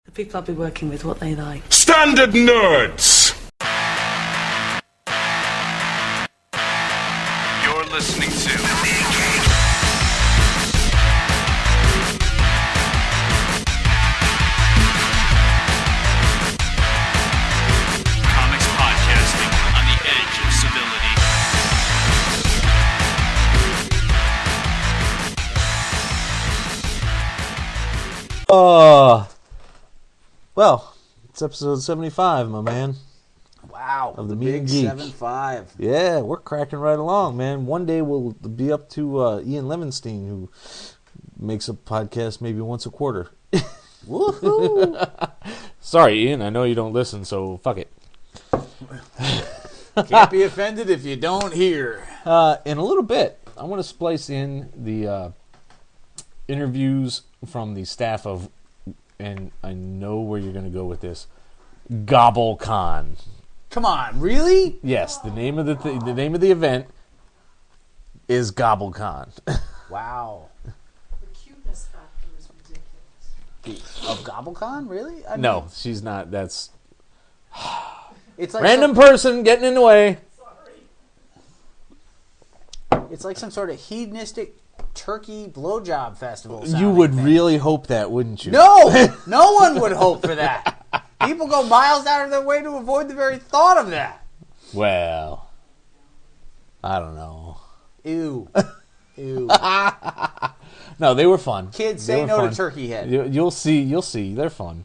The people I'll be working with, what they like. Standard nerds! You're listening to Comics Podcasting on the edge of civility. Well, it's episode 75, my man. Wow, Of the big Mean Geek. 7-5. Yeah, we're cracking right along, man. One day we'll be up to Ian Levinstein, who makes a podcast maybe once a quarter. Woohoo! Sorry, Ian, I know you don't listen, so fuck it. Can't be offended if you don't hear. In a little bit, I want to splice in the interviews from the staff of, and I know where you're going to go with this, Gobble-Con. Come on, really? Yes, the name of the name of the event is Gobble-Con. Wow. The cuteness factor is ridiculous. Of Gobble-Con, really? I mean, No, she's not. That's it's like random person getting in the way. it's like some sort of hedonistic turkey blowjob festival. You sounding would thing. really hope that, wouldn't you? No, no one would hope for that. People go miles out of their way to avoid the very thought of that. Well, I don't know. Ew. Ew. No, they were fun. Kids, They say were no fun. to turkey head. You'll see. They're fun.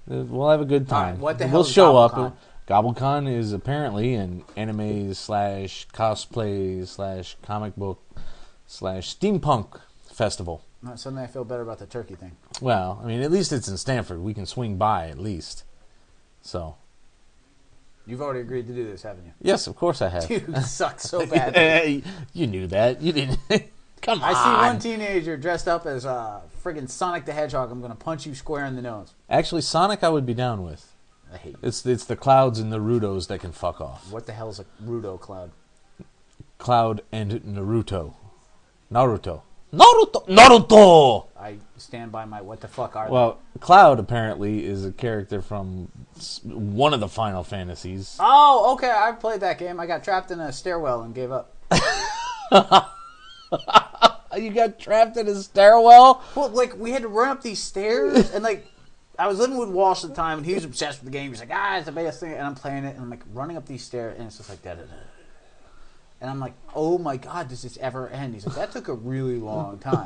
We'll have a good time. All right, what the we'll hell is show up. Gobble-Con? Gobble-Con is apparently an anime / cosplay / comic book / steampunk festival. Suddenly I feel better about the turkey thing. Well, I mean, at least it's in Stanford. We can swing by at least. So, You've already agreed to do this, haven't you? yes, of course I have. You suck so bad. You knew that. You didn't. Come on. I see one teenager dressed up as friggin' Sonic the Hedgehog. I'm going to punch you square in the nose. Actually, Sonic I would be down with. I hate you. It's the Clouds and the Rudos that can fuck off. What the hell's a Rudo Cloud? Cloud and Naruto. Naruto. I stand by my what the fuck are Well, Cloud apparently is a character from one of the Final Fantasies. they? Oh, okay. I played that game. I got trapped in a stairwell and gave up. You got trapped in a stairwell? Well, like, we had to run up these stairs, and, like, I was living with Walsh at the time, and he was obsessed with the game. He's like, it's the best thing, and I'm playing it, and I'm, like, running up these stairs, and it's just like, da-da-da. And I'm like, oh, my God, does this ever end? He's like, that took a really long time.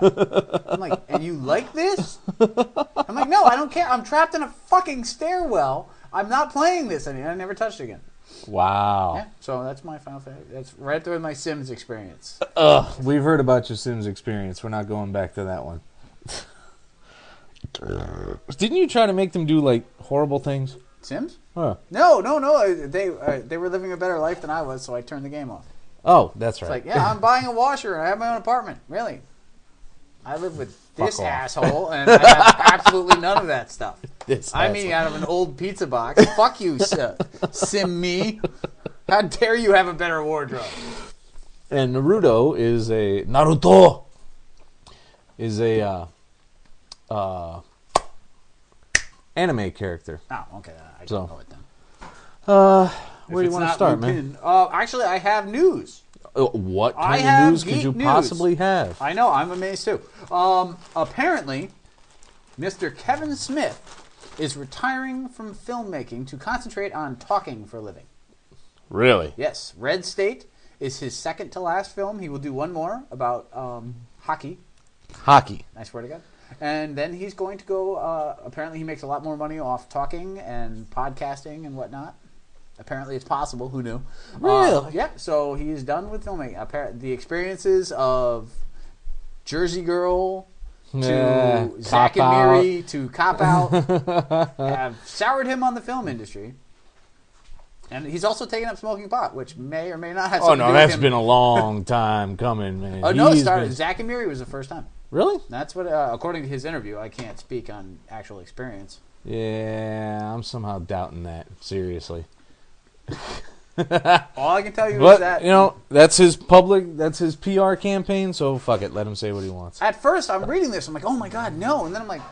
I'm like, and you like this? I'm like, no, I don't care. I'm trapped in a fucking stairwell. I'm not playing this. I never touched it again. Wow. Yeah, so that's my Final Fantasy. That's right there with my Sims experience. We've heard about your Sims experience. We're not going back to that one. Didn't you try to make them do, like, horrible things? Sims? Huh. No. They were living a better life than I was, so I turned the game off. Oh, that's right. It's like, yeah, I'm buying a washer and I have my own apartment. Really? I live with this Fuck off. asshole and I have absolutely none of that stuff. This I'm eating out of an old pizza box. Fuck you, Sim me. How dare you have a better wardrobe? And Naruto is a Naruto is a anime character. Oh, okay. I So, don't know it then. Where do you want to start, man? Actually, I have news. What I kind have of news could geek you news. possibly have? I know, I'm amazed too. Apparently, Mr. Kevin Smith is retiring from filmmaking to concentrate on talking for a living. Really? Yes, Red State is his second to last film. He will do one more about hockey. Hockey. I swear to God. And then he's going to go, apparently he makes a lot more money off talking and podcasting and whatnot. Apparently it's possible. Who knew? Really? Yeah, so he's done with filming. The experiences of Jersey Girl to Zack and Miri to Cop Out have soured him on the film industry. And he's also taken up smoking pot, which may or may not have something to do with that's him. been a long time coming, man. Oh, no, it He's started. been- Zack and Miri was the first time. Really? That's what, according to his interview, I can't speak on actual experience. Yeah, I'm somehow doubting that. Seriously. All I can tell you is But, that that's his PR campaign, so fuck it. Let him say what he wants. at first I'm reading this, I'm like, oh my God, no. And then I'm like,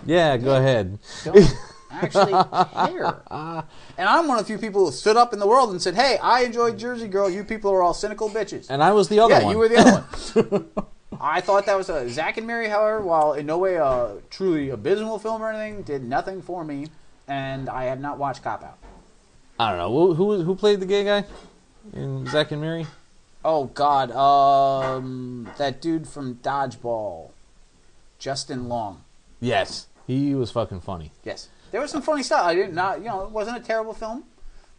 Yeah, go ahead. Don't actually care. And I'm one of the few people who stood up in the world and said, hey, I enjoyed Jersey Girl. You people are all cynical bitches. And I was the other one. Yeah, you were the other one. I thought that was a Zack and Mary, however, while in no way a truly abysmal film or anything, did nothing for me. And I have not watched Cop Out. I don't know. Who played the gay guy in Zack and Mary? Oh, God. That dude from Dodgeball. Justin Long. Yes. He was fucking funny. Yes. There was some funny stuff. I did not, it wasn't a terrible film,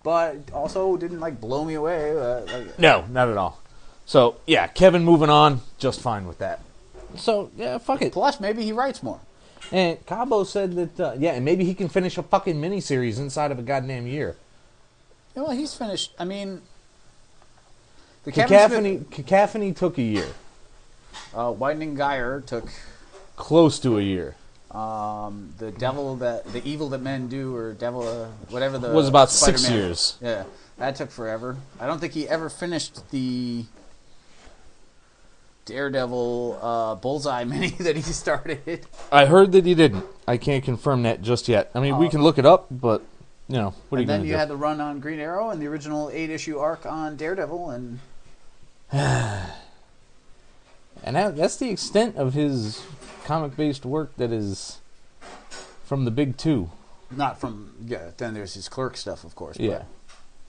but also didn't, blow me away. No, not at all. So, yeah, Kevin moving on, just fine with that. So, yeah, fuck it. Plus, maybe he writes more. And Cabo said that, and maybe he can finish a fucking miniseries inside of a goddamn year. Yeah, well, he's finished. I mean, the Cacophony took a year. Widening Gyre took Close to a year. the evil that men do, or devil, whatever the was about Spider-Man. 6 years. Yeah, that took forever. I don't think he ever finished the Daredevil Bullseye mini that he started. I heard that he didn't. I can't confirm that just yet. I mean, we can look it up, but what are you going to do? And then you had the run on Green Arrow and the original 8-issue arc on Daredevil, and and that's the extent of his comic-based work that is from the big two. not from then there's his Clerk stuff, of course. Yeah.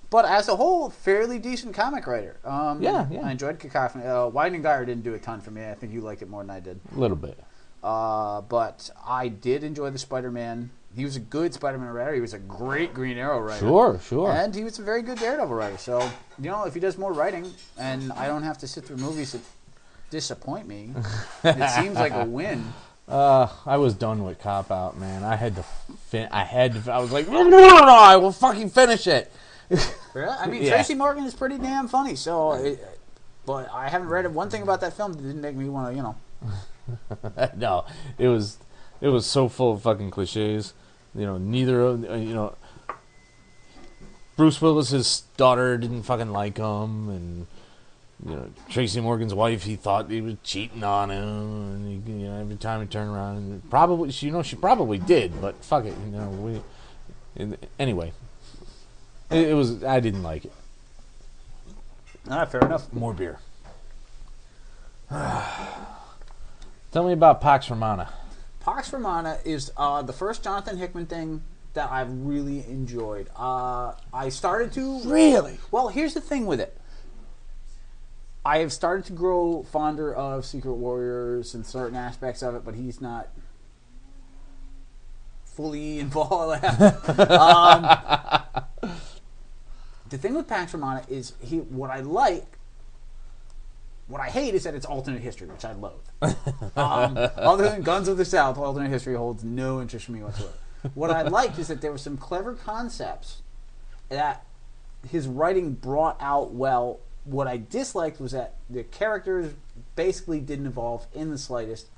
But as a whole, fairly decent comic writer. Yeah. I enjoyed Cacophony. Widening Gyre didn't do a ton for me. I think you liked it more than I did. A little bit. But I did enjoy the Spider-Man. He was a good Spider-Man writer. He was a great Green Arrow writer. Sure. And he was a very good Daredevil writer. So, if he does more writing, and I don't have to sit through movies that disappoint me, it seems like a win. I was done with Cop Out, man. I had to. I was like, no, I will fucking finish it. Really? I mean, Yeah. Tracy Morgan is pretty damn funny. So, but I haven't read one thing about that film that didn't make me want to, No, it was so full of fucking cliches. Neither of Bruce Willis's daughter didn't fucking like him, and Tracy Morgan's wife, he thought he was cheating on him, and every time he turned around, and probably she probably did, but fuck it, anyway, it was, I didn't like it. fair enough. More beer. Tell me about Pax Romana. Pax Romana is the first Jonathan Hickman thing that I've really enjoyed. I started to... Really? Well, here's the thing with it. I have started to grow fonder of Secret Warriors and certain aspects of it, but he's not fully involved. The thing with Pax Romana is what I hate is that it's alternate history, which I loathe. Other than Guns of the South, alternate history holds no interest in me whatsoever. What I liked is that there were some clever concepts that his writing brought out well. What I disliked was that the characters basically didn't evolve in the slightest.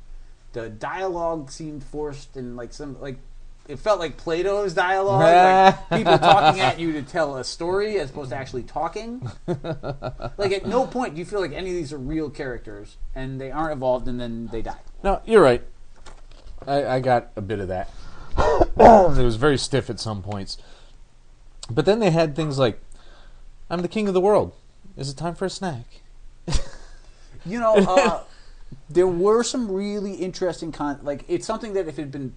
The dialogue seemed forced and it felt like Plato's dialogue, like people talking at you to tell a story as opposed to actually talking. Like at no point do you feel like any of these are real characters and they aren't evolved and then they die. No, you're right. I got a bit of that. It was very stiff at some points. But then they had things like, I'm the king of the world. Is it time for a snack? There were some really interesting it's something that if it had been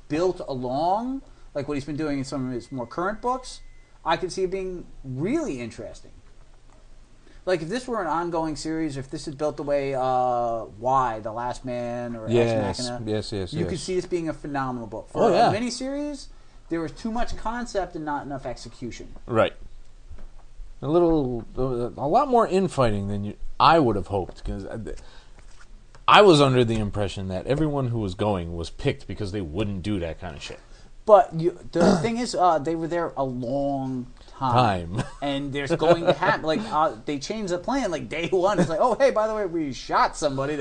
built along, like what he's been doing in some of his more current books, I could see it being really interesting. Like if this were an ongoing series, if this is built the way Y, The Last Man, or Ex Machina, yes. you could see this being a phenomenal book. For a miniseries, there was too much concept and not enough execution. Right. A lot more infighting than I would have hoped, because I was under the impression that everyone who was going was picked because they wouldn't do that kind of shit. But the thing is, they were there a long time. And there's going to happen, they changed the plan, day one. It's like, oh, hey, by the way, we shot somebody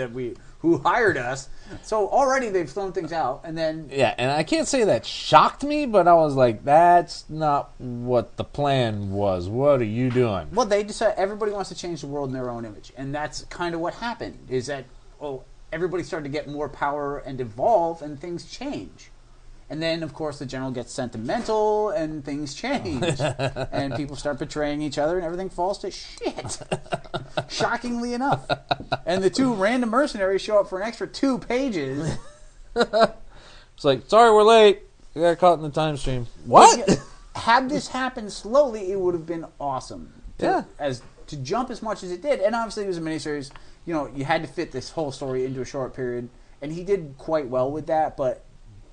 who hired us. So already they've thrown things out, and then... Yeah, and I can't say that shocked me, but I was like, that's not what the plan was. What are you doing? Well, they decided everybody wants to change the world in their own image. And that's kind of what happened, is that... everybody started to get more power and evolve, and things change. And then, of course, the general gets sentimental, and things change. And people start betraying each other, and everything falls to shit. Shockingly enough. And the two random mercenaries show up for an extra 2 pages. It's like, sorry, we're late. We got caught in the time stream. What? Had this happened slowly, it would have been awesome. To jump as much as it did. And obviously, it was a miniseries. You know, you had to fit this whole story into a short period. And he did quite well with that, but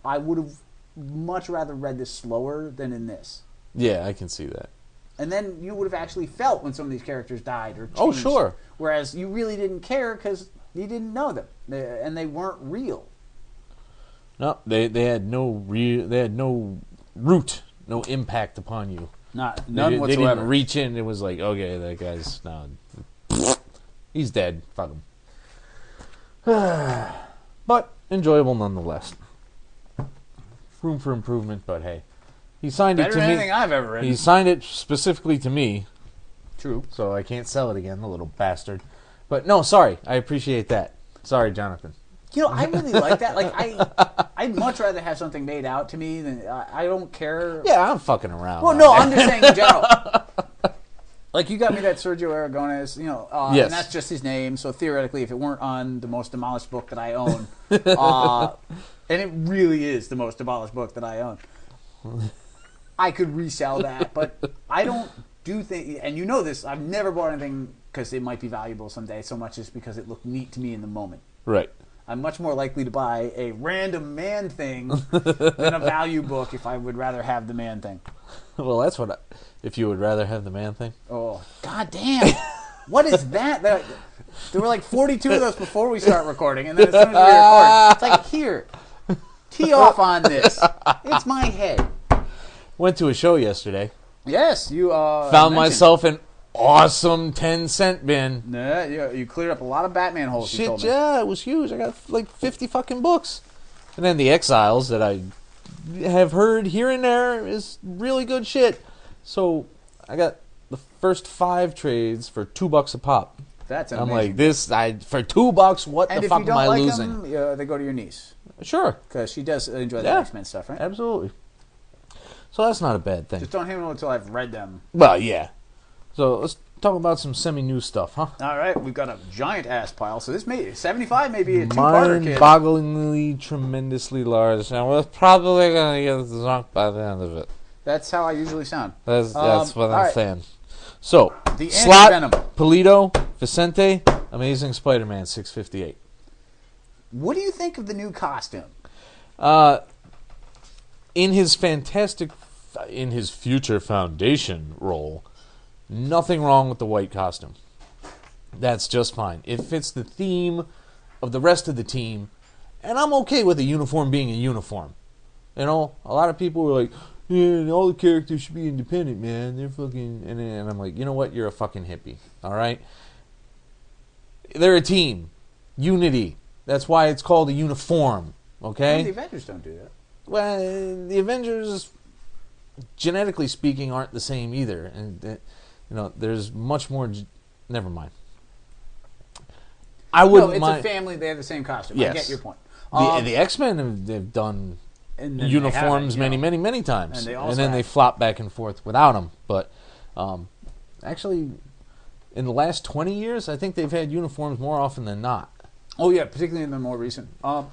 I would have much rather read this slower than in this. Yeah, I can see that. And then you would have actually felt when some of these characters died or changed. Oh, sure. Whereas you really didn't care because you didn't know them. And they weren't real. No, they had no root, no impact upon you. None They whatsoever. didn't reach in. It was like, okay, that guy's now he's dead. Fuck him. But enjoyable nonetheless. Room for improvement, but hey, he signed Better it to than me. anything I've ever read. He signed it specifically to me, True. so I can't sell it again, the little bastard. But no, sorry, I appreciate that. Sorry, Jonathan. You know, I really like that. Like, I'd much rather have something made out to me than I don't care. Yeah, I'm fucking around. Well, no, I'm just saying in general. Like, you got me that Sergio Aragonés, you know, Yes. and that's just his name. So theoretically, if it weren't on the most demolished book that I own, and it really is the most demolished book that I own, I could resell that. But I don't do things, and you know this. I've never bought anything because it might be valuable someday, so much as because it looked neat to me in the moment. Right. I'm much more likely to buy a random man thing than a value book if I would rather have the man thing. Well, that's what. If you would rather have the man thing. Oh, god damn! What is that? There were like 42 of those before we start recording, and then as soon as we record, it's like, here, tee off on this. It's my head. Went to a show yesterday. Yes, you Found mentioned. myself an awesome 10-cent bin. Nah, you cleared up a lot of Batman holes. You Shit, told me. yeah, it was huge. I got like 50 fucking books. And then the Exiles that I have heard here and there is really good shit. So I got the first 5 trades for $2 a pop. That's I'm amazing. like, this, for $2, what And the if fuck you don't am I like losing? them, they go to your niece Sure. because she does enjoy the Yeah. X-Men stuff, right? Absolutely. So that's not a bad thing. Just don't hit me until I've read them. Well, yeah. So let's talk about some semi-new stuff, huh? All right, we've got a giant ass pile. So this 75 may be a two-parter, kid. Mind-bogglingly, tremendously large, and we're probably gonna get drunk by the end of it. That's how I usually sound. That's what all I'm right. saying. So, The Slot, Anti-Venom. Polito, Vicente, Amazing Spider-Man 658. What do you think of the new costume? In his future Foundation role, nothing wrong with the white costume. That's just fine. It fits the theme of the rest of the team, and I'm okay with a uniform being a uniform. You know, a lot of people were like, yeah, all the characters should be independent, man. They're fucking... And I'm like, you know what? You're a fucking hippie, all right? They're a team. Unity. That's why it's called a uniform, okay? Well, the Avengers don't do that. Well, the Avengers, genetically speaking, aren't the same either. And, there's much more... Never mind. I wouldn't No, it's mind... a family. They have the same costume. Yes. I get your point. The X-Men have done And then they uniforms haven't, many times. And they also then they have- flop back and forth without them. But actually, in the last 20 years, I think they've had uniforms more often than not. Oh, yeah, particularly in the more recent. But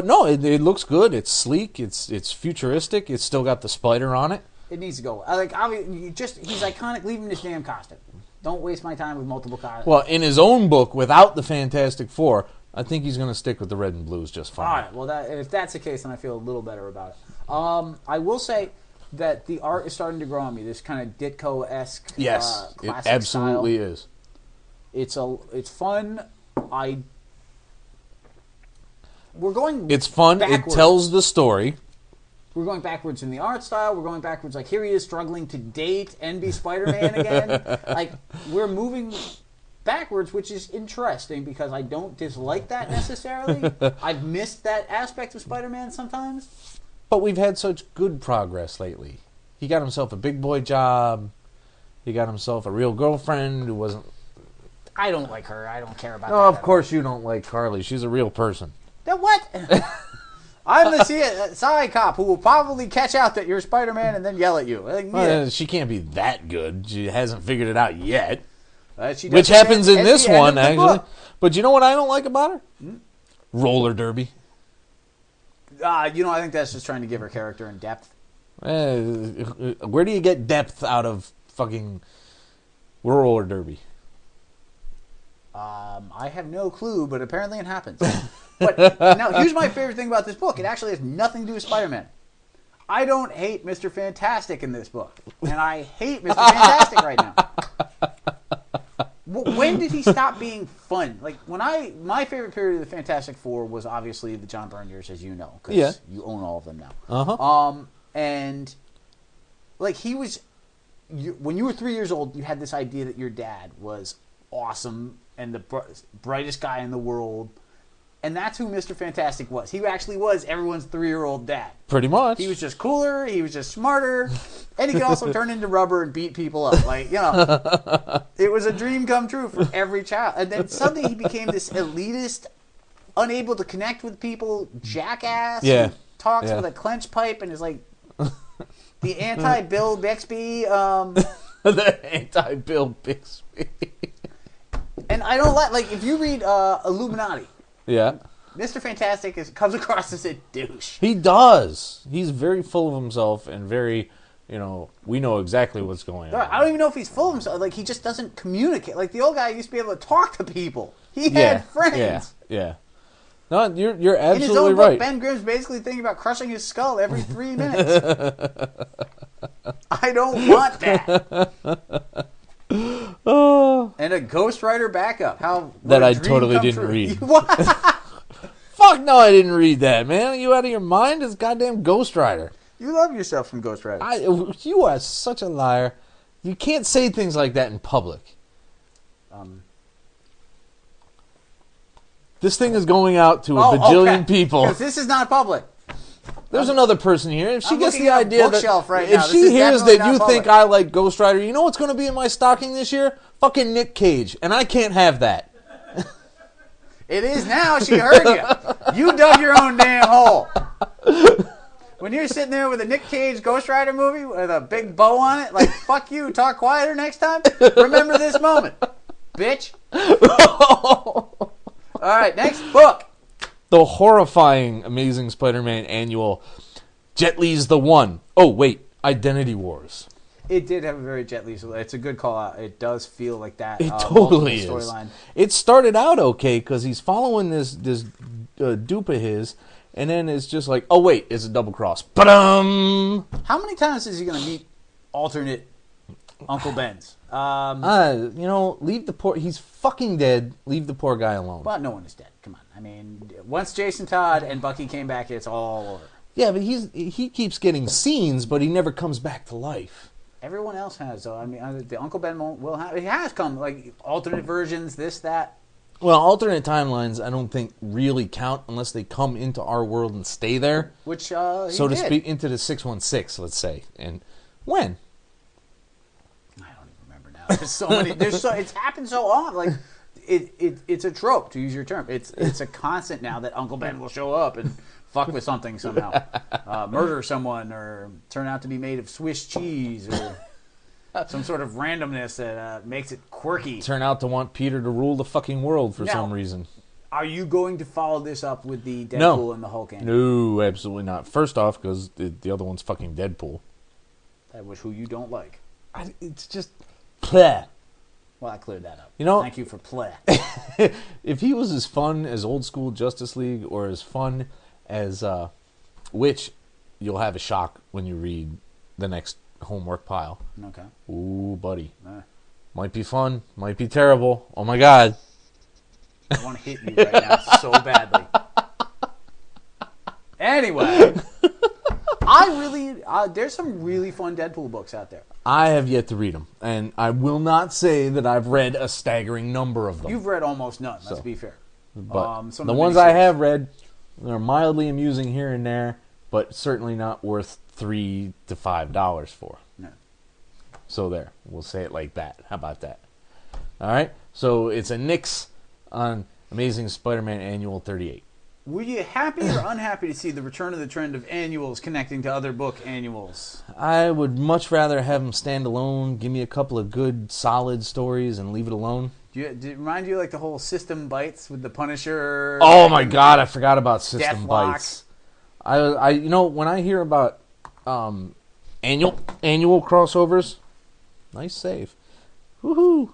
no, it looks good. It's sleek. It's futuristic. It's still got the spider on it. It needs to go. He's iconic. Leave him in his damn costume. Don't waste my time with multiple costumes. Well, in his own book, without the Fantastic Four, I think he's going to stick with the red and blues just fine. All right. Well, if that's the case, then I feel a little better about it. I will say that the art is starting to grow on me. This kind of Ditko-esque, Yes, it classic absolutely style. is. It's fun. We're going. It's fun. backwards. It tells the story. We're going backwards in the art style. We're going backwards. Like, here he is struggling to date and be Spider-Man again. Like, we're moving backwards, which is interesting because I don't dislike that necessarily. I've missed that aspect of Spider-Man sometimes. But we've had such good progress lately. He got himself a big boy job. He got himself a real girlfriend who wasn't I don't like her. I don't care about that. No, of course you don't like Carly. She's a real person. Then what? I'm the side cop who will probably catch out that you're Spider-Man and then yell at you. Like, Well, she can't be that good. She hasn't figured it out yet. she does Which at happens the in end this of the one, actually. book. But you know what I don't like about her? Roller derby. I think that's just trying to give her character and depth. Where do you get depth out of fucking roller derby? I have no clue, but apparently it happens. But now, here's my favorite thing about this book. It actually has nothing to do with Spider-Man. I don't hate Mr. Fantastic in this book, and I hate Mr. Fantastic right now. When did he stop being fun? Like my favorite period of the Fantastic Four was obviously the John Byrne years, as you know, because you own all of them now. And like he was, when you were 3 years old, you had this idea that your dad was awesome and the brightest guy in the world. And that's who Mr. Fantastic was. He actually was everyone's 3-year-old dad. Pretty much. He was just cooler. He was just smarter. And he could also turn into rubber and beat people up. It was a dream come true for every child. And then suddenly he became this elitist, unable to connect with people, jackass. Yeah. Who talks with a clenched pipe and is like the anti-Bill Bixby. The anti-Bill Bixby. And I don't like if you read Illuminati. Yeah. Mr. Fantastic comes across as a douche. He does. He's very full of himself and very, we know exactly what's going on. I don't even know if he's full of himself. Like, he just doesn't communicate. Like, the old guy used to be able to talk to people. He had friends. Yeah. No, you're absolutely In his own right. book, Ben Grimm's basically thinking about crushing his skull every 3 minutes. I don't want that. And a Ghost Rider backup. That I totally didn't read. What? Fuck no, I didn't read that, man. Are you out of your mind? It's goddamn Ghost Rider. You love yourself from Ghost Rider. You are such a liar. You can't say things like that in public. This thing is going out to a bajillion people. Because this is not public. There's another person here. If she I'm gets looking the at a idea bookshelf that right if now. she This is hears definitely that not you public. think I like Ghost Rider, you know what's going to be in my stocking this year? Fucking Nick Cage, and I can't have that. It is now. She heard you. You dug your own damn hole. When you're sitting there with a Nick Cage Ghost Rider movie with a big bow on it, like, fuck you, talk quieter next time. Remember this moment, bitch. All right, next book. The horrifying Amazing Spider-Man annual, Jet Li's the One. Oh, wait, Identity Wars. It did have a very Jet Li. It's a good call out. It does feel like that. It totally is. Storyline. It started out okay because he's following this dupe of his, and then it's just like, oh wait, it's a double cross. Ba-dum! How many times is he going to meet alternate Uncle Ben's? Leave the poor. He's fucking dead. Leave the poor guy alone. Well, no one is dead. Come on. I mean, once Jason Todd and Bucky came back, it's all over. Yeah, but he keeps getting scenes, but he never comes back to life. Everyone else has, though. I mean, the Uncle Ben will have. It has come, like, alternate versions, this, that. Well, alternate timelines, I don't think really count unless they come into our world and stay there. Which, so to speak, into the 616, let's say. And when? I don't even remember now. There's so many. It's happened so often. Like, it's a trope, to use your term. It's a constant now that Uncle Ben will show up and fuck with something somehow, murder someone, or turn out to be made of Swiss cheese, or some sort of randomness that makes it quirky. Turn out to want Peter to rule the fucking world for some reason. Are you going to follow this up with the Deadpool and the Hulk anime? No, absolutely not. First off, because the other one's fucking Deadpool. That was who you don't like. It's just pleh. Well, I cleared that up. Thank you for pleh. If he was as fun as old school Justice League, or as fun as which you'll have a shock when you read the next homework pile. Okay. Ooh, buddy. Might be fun, might be terrible. Oh my god. I want to hit you right now so badly. Anyway, there's some really fun Deadpool books out there. I have yet to read them, and I will not say that I've read a staggering number of them. You've read almost none, let's be fair. But the ones I have read, they're mildly amusing here and there, but certainly not worth $3 to $5 for. No. So there, we'll say it like that. How about that? All right, so it's a nix on Amazing Spider-Man Annual 38. Were you happy or unhappy to see the return of the trend of annuals connecting to other book annuals? I would much rather have them stand alone, give me a couple of good, solid stories, and leave it alone. Did it remind you like the whole System Bites with the Punisher? Oh my God, I forgot about System Deathlock. Bites. I when I hear about annual crossovers, nice save. Woohoo!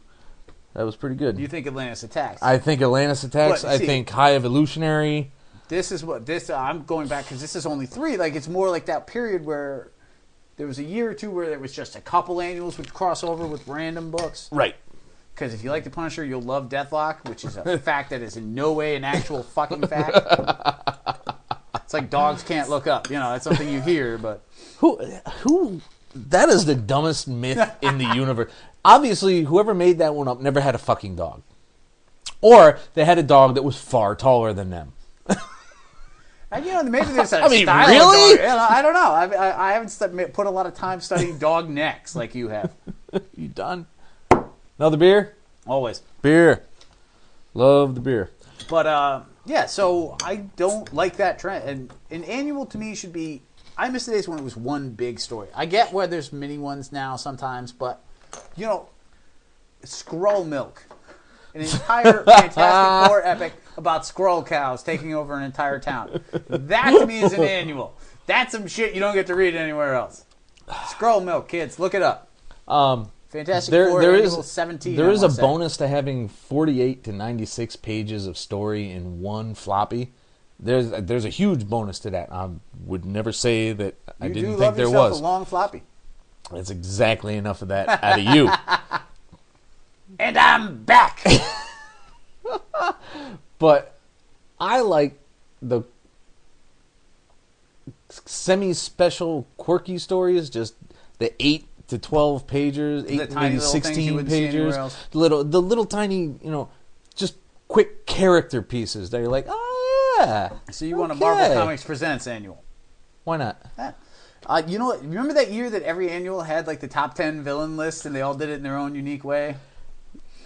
That was pretty good. You think Atlantis Attacks? I think Atlantis Attacks. But, I see, think High Evolutionary. I'm going back because this is only 3. Like it's more like that period where there was a year or two where there was just a couple annuals which cross over with random books. Right. Because if you like the Punisher, you'll love Deathlock, which is a fact that is in no way an actual fucking fact. It's like dogs can't look up. You know, it's something you hear, but Who? That is the dumbest myth in the universe. Obviously, whoever made that one up never had a fucking dog. Or they had a dog that was far taller than them. and you know maybe there's a I mean, style really? of dog. I don't know. I haven't put a lot of time studying dog necks like you have. You done? Another beer? Always. Beer. Love the beer. But yeah, so I don't like that trend. And an annual to me should be. I miss the days when it was one big story. I get where there's mini ones now sometimes, but you know, Skrull Milk, an entire Fantastic Four epic about Skrull cows taking over an entire town. That to me is an annual. That's some shit you don't get to read anywhere else. Skrull Milk, kids, look it up. Fantastic Four Annual 17. There is a bonus to having 48 to 96 pages of story in one floppy. There's a huge bonus to that. I would never say that I didn't think there was. A long floppy. That's exactly enough of that out of you. And I'm back. But I like the semi-special quirky stories, just the 8 to 12 pages, maybe 16 pages, the little tiny, just quick character pieces that you're like, oh yeah. So you want a Marvel Comics Presents annual? Why not? You know what? Remember that year that every annual had like the top 10 villain list, and they all did it in their own unique way?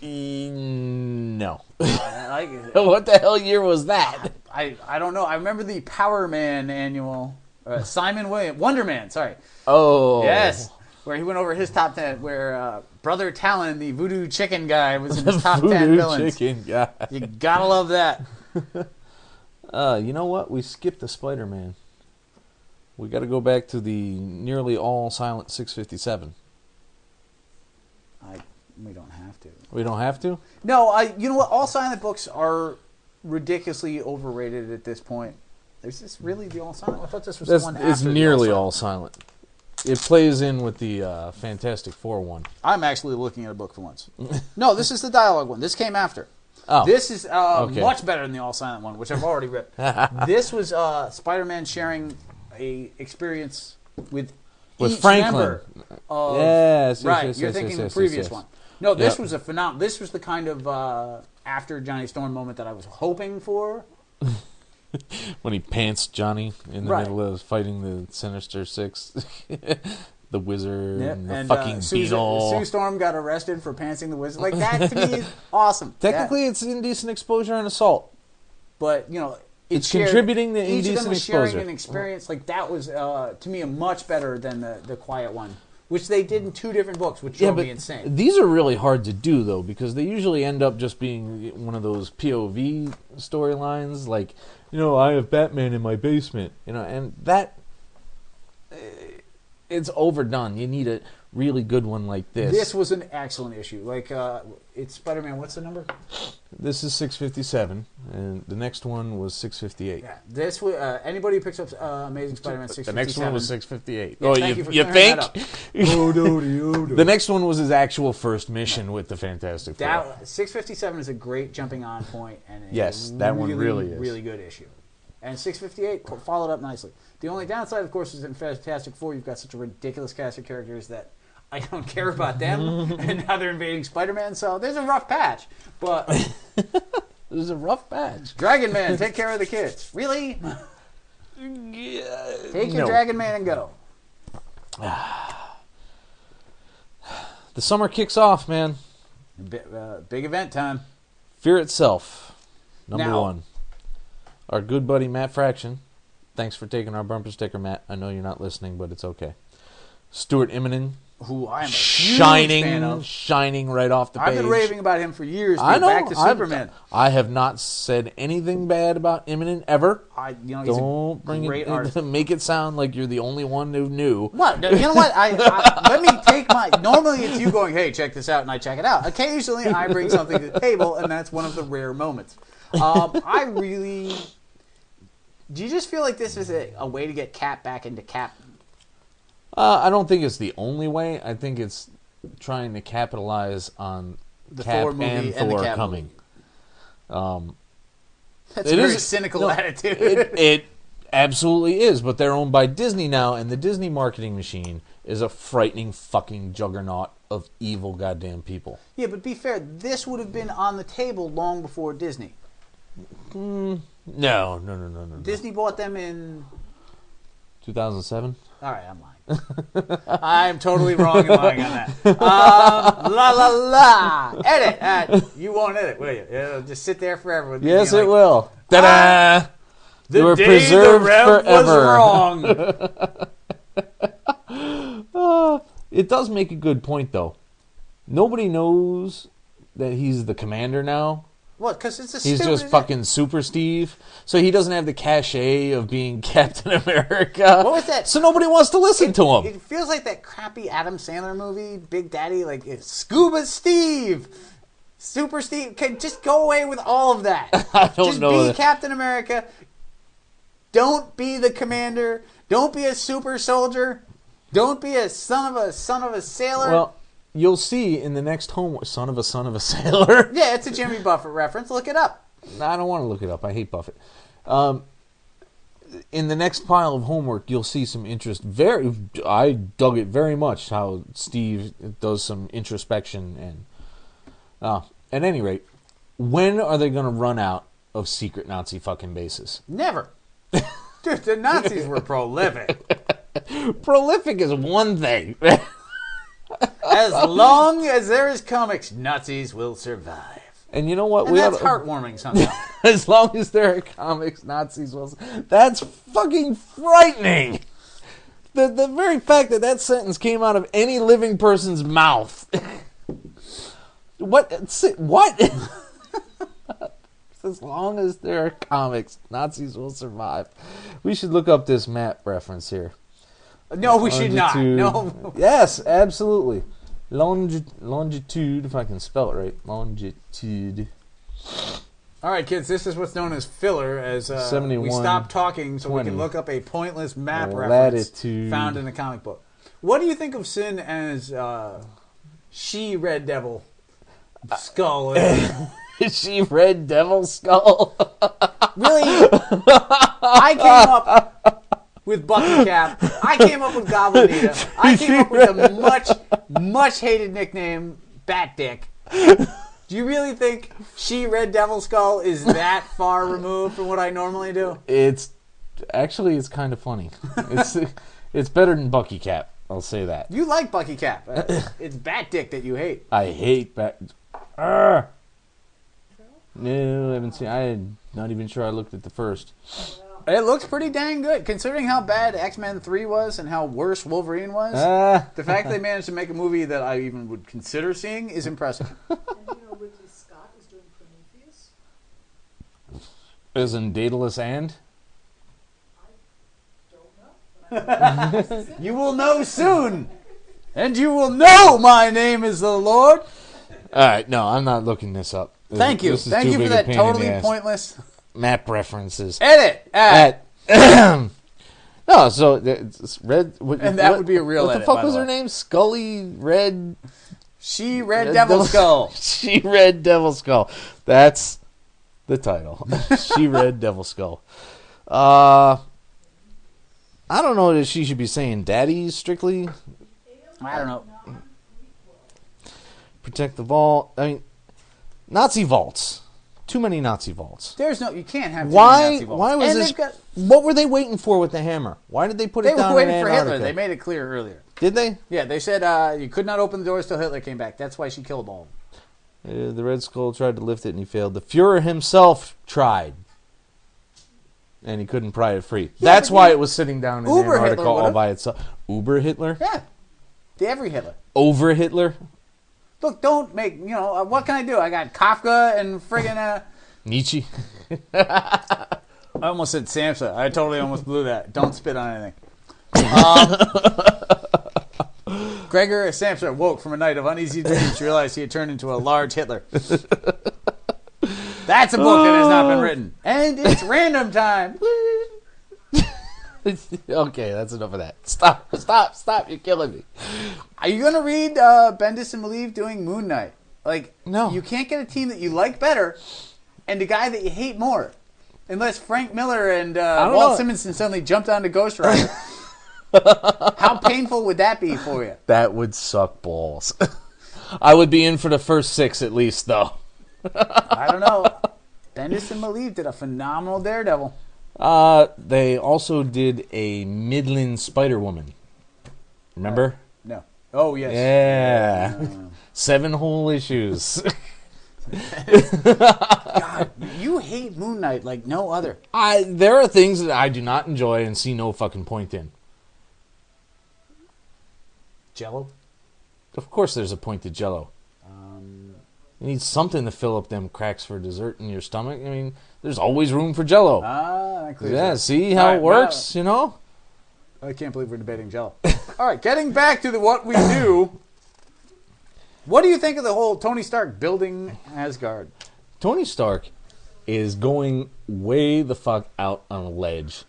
No. Like, What the hell year was that? I don't know. I remember the Power Man annual. Simon Williams, Wonder Man. Sorry. Oh. Yes. Where he went over his top 10, where Brother Talon, the voodoo chicken guy, was in his top 10 villains. Chicken guy. You gotta love that. You know what? We skipped the Spider-Man. We got to go back to the nearly all-silent 657. We don't have to. We don't have to? No, you know what? All silent books are ridiculously overrated at this point. Is this really the all silent? I thought this was the one after It's the nearly all-silent. all-silent. It plays in with the Fantastic Four one. I'm actually looking at a book for once. No, this is the dialogue one. This came after. Oh. This is Okay. much better than the all silent one, which I've already ripped. This was Spider-Man sharing a experience with each Franklin. member of, Yes, right. yes, You're yes, thinking yes, the previous yes. one. No, this Yep. was a phenomenal. This was the kind of after Johnny Storm moment that I was hoping for. When he pants Johnny in the Right. middle of fighting the Sinister Six. The Wizard Yep. and the fucking Beetle. Sue Storm got arrested for pantsing the Wizard. Like, that to me is awesome. Technically, it's indecent exposure and assault. But, It's contributing to each of them indecent was sharing exposure. an experience. Like, that was, to me, much better than the Quiet one, which they did in 2 different books, which drove me insane. These are really hard to do, though, because they usually end up just being one of those POV storylines, like, I have Batman in my basement, and that, it's overdone. You need a really good one like this. This was an excellent issue. Like, it's Spider-Man, what's the number? This is 657, and the next one was 658. Yeah, this was, anybody who picks up Amazing Spider-Man 657. The next one was 658. Yeah, oh, thank you for think? clearing that up. The next one was his actual first mission with the Fantastic Four. That 657 is a great jumping on point, and Yes, that one really is. really good issue. And 658 followed up nicely. The only downside, of course, is in Fantastic Four, you've got such a ridiculous cast of characters that I don't care about them, and now they're invading Spider-Man. So there's a rough patch, but There's a rough patch. Dragon Man, take care of the kids. Really? Take your Dragon Man and go. The summer kicks off, man. Big event time. Fear Itself, number Now- 1. Our good buddy Matt Fraction. Thanks for taking our bumper sticker, Matt. I know you're not listening, but it's okay. Stuart Immonen, Who I am a huge fan of. shining right off the page. I've been raving about him for years. I know. Back to Superman. I have not said anything bad about Immonen ever. He's Don't a bring great it. artist. Make it sound like you're the only one who knew. What? You know what? Let me take my... Normally it's you going, hey, check this out, and I check it out. Occasionally I bring something to the table, and that's one of the rare moments. I really... Do you just feel like this is a way to get Cap back into Cap? I don't think it's the only way. I think it's trying to capitalize on The Cap Thor movie and and the Thor Cap coming. That's It a very is- cynical no, attitude. It absolutely is, but they're owned by Disney now, and the Disney marketing machine is a frightening fucking juggernaut of evil goddamn people. Yeah, but be fair, this would have been on the table long before Disney. No. Disney bought them in... 2007? All right, I'm lying. I'm totally wrong in lying on that. La la la. Edit. You won't edit, will you? It'll just sit there forever with me Yes, being it like, will. Ta-da! They were day preserved the Rev forever. was wrong. It does make a good point, though. Nobody knows that he's the commander now. What? Because it's a He's stupid just fucking Super Steve. So he doesn't have the cachet of being Captain America. What was that? So nobody wants to listen to him. It feels like that crappy Adam Sandler movie, Big Daddy, like it's Scuba Steve. Super Steve. Can just go away with all of that. I don't just know be that. Captain America. Don't be the commander. Don't be a super soldier. Don't be a son of a sailor. Well, you'll see in the next son of a sailor. Yeah, it's a Jimmy Buffett reference. Look it up. I don't want to look it up. I hate Buffett. In the next pile of homework, you'll see some interest. I dug it very much how Steve does some introspection. And at any rate, when are they going to run out of secret Nazi fucking bases? Never. Dude, the Nazis were prolific. Prolific is one thing. As long as there is comics, Nazis will survive. And you know what? And that's heartwarming somehow. As long as there are comics, Nazis will. That's fucking frightening. The very fact that sentence came out of any living person's mouth. What? As long as there are comics, Nazis will survive. We should look up this map reference here. No, we should not. No. Yes, absolutely. Longitude, if I can spell it right. Longitude. All right, kids, this is what's known as filler, as 71, we stop talking so 20. we can look up a pointless map reference Latitude. found in a comic book. What do you think of Sin as Red Devil Skull? Is she Red Devil Skull? Really? I came up with Bucky Cap. I came up with Gobble-Con. I came up with a much hated nickname, Bat Dick. Do you really think Red Devil Skull is that far removed from what I normally do? It's kind of funny. It's better than Bucky Cap. I'll say that. You like Bucky Cap. It's Bat Dick that you hate. I hate Bat. No, I haven't seen. I'm not even sure I looked at the first. It looks pretty dang good, considering how bad X-Men 3 was and how worse Wolverine was. The fact they managed to make a movie that I even would consider seeing is impressive. And you know Ridley Scott is doing Prometheus? As in Daedalus and? I don't know. But I You will know soon, and you will know my name is the Lord. All right, no, I'm not looking this up. Thank you. This is Thank too you for big a that pain in the totally ass. pointless Map references. edit. No, so it's Red. And that would be a real What edit, the fuck by the was her way. name? Scully Red. Red Devil Skull. She Red Devil Skull. That's the title. She Red Devil Skull. I don't know that she should be saying daddy strictly. I don't know. Protect the vault. I mean, Nazi vaults. Too many Nazi vaults. You can't have too many Why? Nazi vaults. Why was And this? they've got- What were they waiting for with the hammer? Why did they put They it down were waiting in for Hitler. Antarctica? They made it clear earlier. Did they? Yeah, they said you could not open the doors till Hitler came back. That's why she killed all of them. The Red Skull tried to lift it and he failed. The Fuhrer himself tried. And he couldn't pry it free. That's why it was sitting down in Uber Antarctica Hitler all would've. by itself. Uber Hitler? Yeah. The every Hitler. Over Hitler? Look, don't make, what can I do? I got Kafka and friggin' Nietzsche? I almost said Samsa. I totally almost blew that. Don't spit on anything. Gregor Samsa woke from a night of uneasy dreams to realize he had turned into a large Hitler. That's a book that has not been written. And it's random time. Okay, that's enough of that. Stop. You're killing me. Are you going to read Bendis and Malieve doing Moon Knight? Like, No. You can't get a team that you like better and a guy that you hate more. Unless Frank Miller and don't Walt know. Simonson suddenly jumped onto Ghost Rider. How painful would that be for you? That would suck balls. I would be in for the first 6 at least, though. I don't know. Bendis and Malieve did a phenomenal Daredevil. They also did a Midland Spider-Woman. Remember? No. Oh, yes. Yeah. 7 whole issues. God, you hate Moon Knight like no other. There are things that I do not enjoy and see no fucking point in. Jello? Of course there's a point to Jell-O. You need something to fill up them cracks for dessert in your stomach. I mean, there's always room for Jell-O. That clears Yeah, it. see how All it right, works, you know? I can't believe we're debating Jello. All right, getting back to what we do. What do you think of the whole Tony Stark building Asgard? Tony Stark is going way the fuck out on a ledge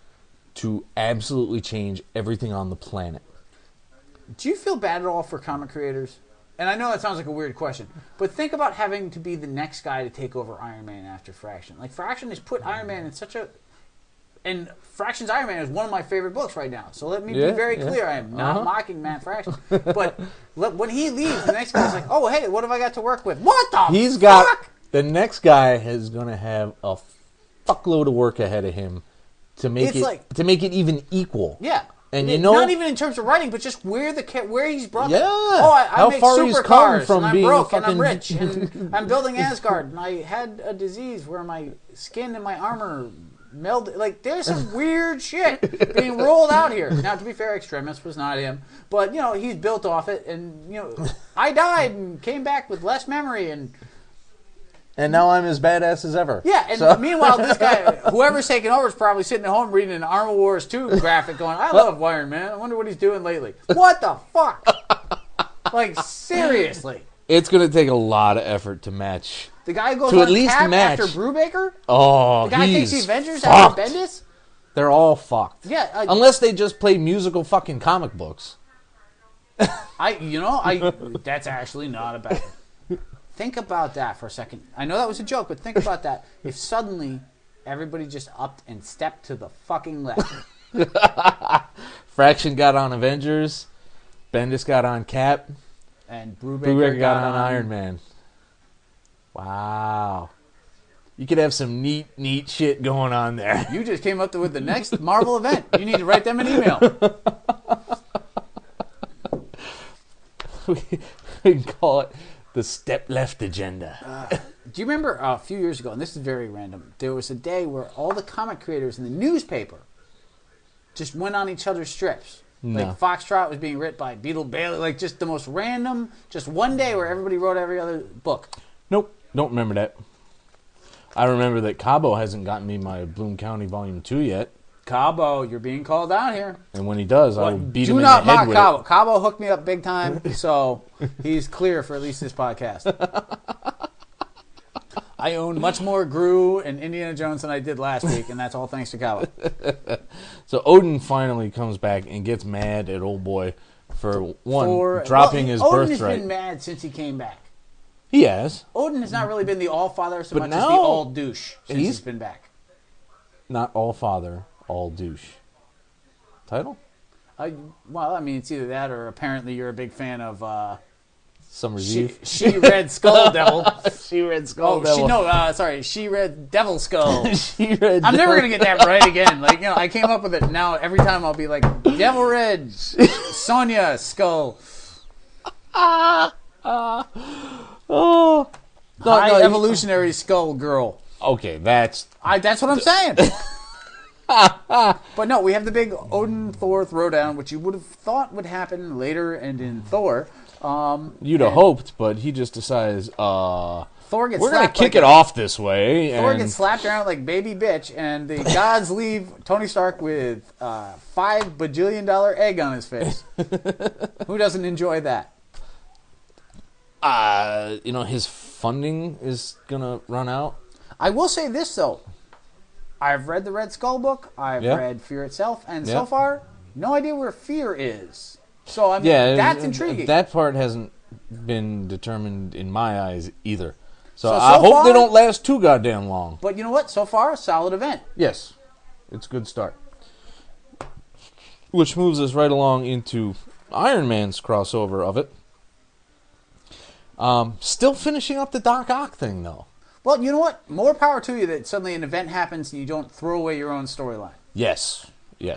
to absolutely change everything on the planet. Do you feel bad at all for comic creators? And I know that sounds like a weird question, but think about having to be the next guy to take over Iron Man after Fraction. Like, Fraction has put Iron Man in such a... And Fraction's Iron Man is one of my favorite books right now. So let me be very clear. I am not mocking Matt Fraction. But when he leaves, the next guy's like, oh, hey, what have I got to work with? What the fuck? The next guy is going to have a fuckload of work ahead of him to make it even equal. Yeah. And not even in terms of writing, but just where he's brought Yeah. it. Oh, I How make far he's come supercars, from and I'm being broke, a and I'm fucking- rich, and I'm building Asgard, and I had a disease where my skin and my armor melded. Like, there's some weird shit being rolled out here. Now, to be fair, Extremis was not him, but, he's built off it, and, I died and came back with less memory, and now I'm as badass as ever. yeah, and meanwhile, this guy, whoever's taking over, is probably sitting at home reading an Armor Wars 2 graphic going, I love Iron Man. I wonder what he's doing lately. What the fuck? Like, seriously. It's going to take a lot of effort to match. The guy goes To on at least tap match. after Brubaker? Oh, The guy takes he's the Avengers fucked. after Bendis? They're all fucked. Yeah. Unless they just play musical fucking comic books. That's actually not a bad. Think about that for a second. I know that was a joke, but think about that. If suddenly everybody just upped and stepped to the fucking left. Fraction got on Avengers. Bendis got on Cap. And Brubaker Brubaker got on Iron Man. Wow. You could have some neat shit going on there. You just came up with the next Marvel event. You need to write them an email. We can call it the Step Left Agenda. Do you remember a few years ago, and this is very random, there was a day where all the comic creators in the newspaper just went on each other's strips. No. Like Foxtrot was being written by Beetle Bailey, like just the most random, just one day where everybody wrote every other book. Nope, don't remember that. I remember that Cabo hasn't gotten me my Bloom County Volume 2 yet. Cabo, you're being called out here. And when he does, I will beat him Do in not the head mock with Cabo. it. Cabo hooked me up big time, so he's clear for at least this podcast. I own much more Gru and Indiana Jones than I did last week, and that's all thanks to Cabo. So Odin finally comes back and gets mad at old boy for dropping his Odin birthright. has been mad since he came back. He has. Odin has not really been the all-father so But much as now the all-douche since he's- he's been back. Not all father, all douche. Title? Well, I mean, it's either that or apparently you're a big fan of Summer's Eve. She Red Skull Devil. She Red Skull Oh, Devil. She Red Devil Skull. She Red I'm never going to get that right again. Like, I came up with it. Now every time I'll be like, Devil Red, Sonya Skull. Oh. High evolutionary skull girl. Okay, that's That's what I'm saying. But no, we have the big Odin-Thor throwdown, which you would have thought would happen later and in Thor. You'd have hoped, but he just decides, Thor gets we're going to slapped kick like it off this way. Thor and gets slapped around like baby bitch, and the gods leave Tony Stark with $5 bajillion egg on his face. Who doesn't enjoy that? His funding is going to run out. I will say this, though. I've read the Red Skull book. I've Yeah. read Fear itself. And Yeah. so far, no idea where Fear is. So, I mean, that's intriguing. That part hasn't been determined in my eyes either. So So I hope far- they don't last too goddamn long. But you know what? So far, a solid event. Yes, it's a good start. Which moves us right along into Iron Man's crossover of it. Still finishing up the Doc Ock thing, though. Well, you know what? More power to you that suddenly an event happens and you don't throw away your own storyline. Yes. I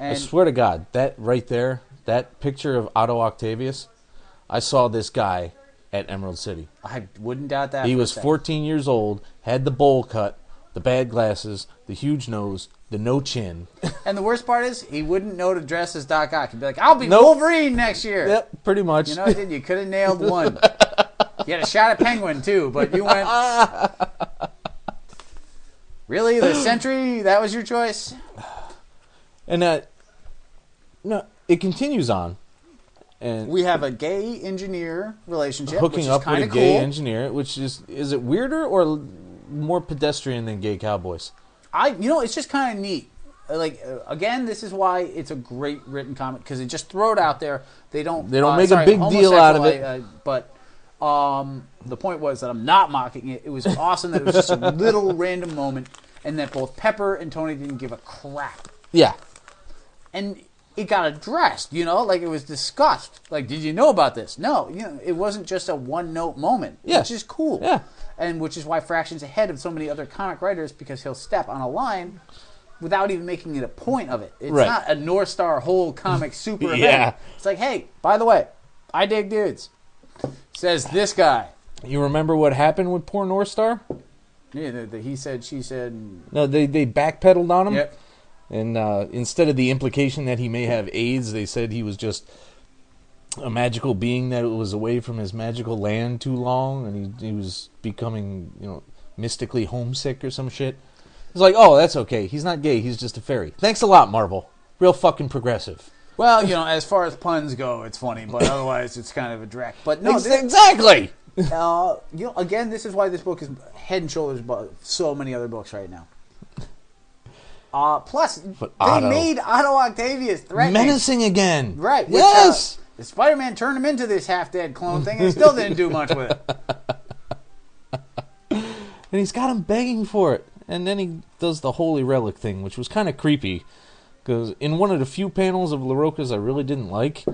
And swear to God, that right there, that picture of Otto Octavius, I saw this guy at Emerald City. I wouldn't doubt that. He for a was second. 14 years old, had the bowl cut, the bad glasses, the huge nose, the no chin. And the worst part is, he wouldn't know to dress as Doc Ock. He'd be like, I'll be Nope. Wolverine next year. Yep, pretty much. You know, you could have nailed one. You had a shot at Penguin, too, but you went... Really? The Sentry? That was your choice? And no, it continues on. And We have a gay engineer relationship, which hooking is up with kind a of gay cool. engineer, which is it weirder or more pedestrian than gay cowboys? It's just kind of neat. Again, this is why it's a great written comic, because they just throw it out there. They don't make a big deal out of it. But the point was that I'm not mocking it. It was awesome that it was just a little random moment, and that both Pepper and Tony didn't give a crap. Yeah. And it got addressed, it was discussed. Like, did you know about this? No, it wasn't just a one-note moment, Yeah. which is cool. Yeah. And which is why Fraction's ahead of so many other comic writers, because he'll step on a line without even making it a point of it. It's Right. not a North Star whole comic super event. Yeah. It's like, hey, by the way, I dig dudes. Says this guy. You remember what happened with poor North Star? Yeah, the he said, she said. No, they backpedaled on him. Yep. And instead of the implication that he may have AIDS, they said he was just a magical being that was away from his magical land too long, and he was becoming, mystically homesick or some shit. It's like, oh, that's okay. He's not gay. He's just a fairy. Thanks a lot, Marvel. Real fucking progressive. Well, as far as puns go, it's funny, but otherwise it's kind of a dreck. But no, Exactly. Again, this is why this book is head and shoulders above so many other books right now. Plus, But they Otto. made Otto Octavius threatening. Menacing again. Right. Which, Yes. Spider-Man turned him into this half-dead clone thing, and he still didn't do much with it. And he's got him begging for it. And then he does the Holy Relic thing, which was kind of creepy. Because in one of the few panels of LaRocca's I really didn't like,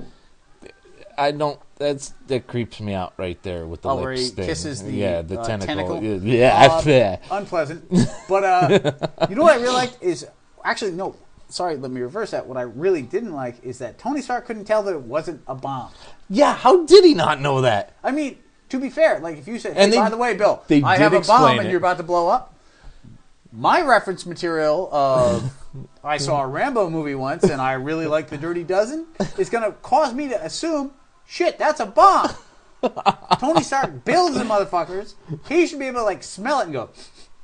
that creeps me out right there with the Where lips he thing. kisses the the tentacle. Yeah. Unpleasant. But you know what I really liked is... Actually, no. Sorry, let me reverse that. What I really didn't like is that Tony Stark couldn't tell that it wasn't a bomb. Yeah, how did he not know that? I mean, to be fair, like if you said, hey, And by the way, Bill, they I did have a bomb explain and it. you're about to blow up. My reference material of I saw a Rambo movie once and I really like the Dirty Dozen is going to cause me to assume, shit, that's a bomb. Tony Stark builds the motherfuckers. He should be able to smell it and go,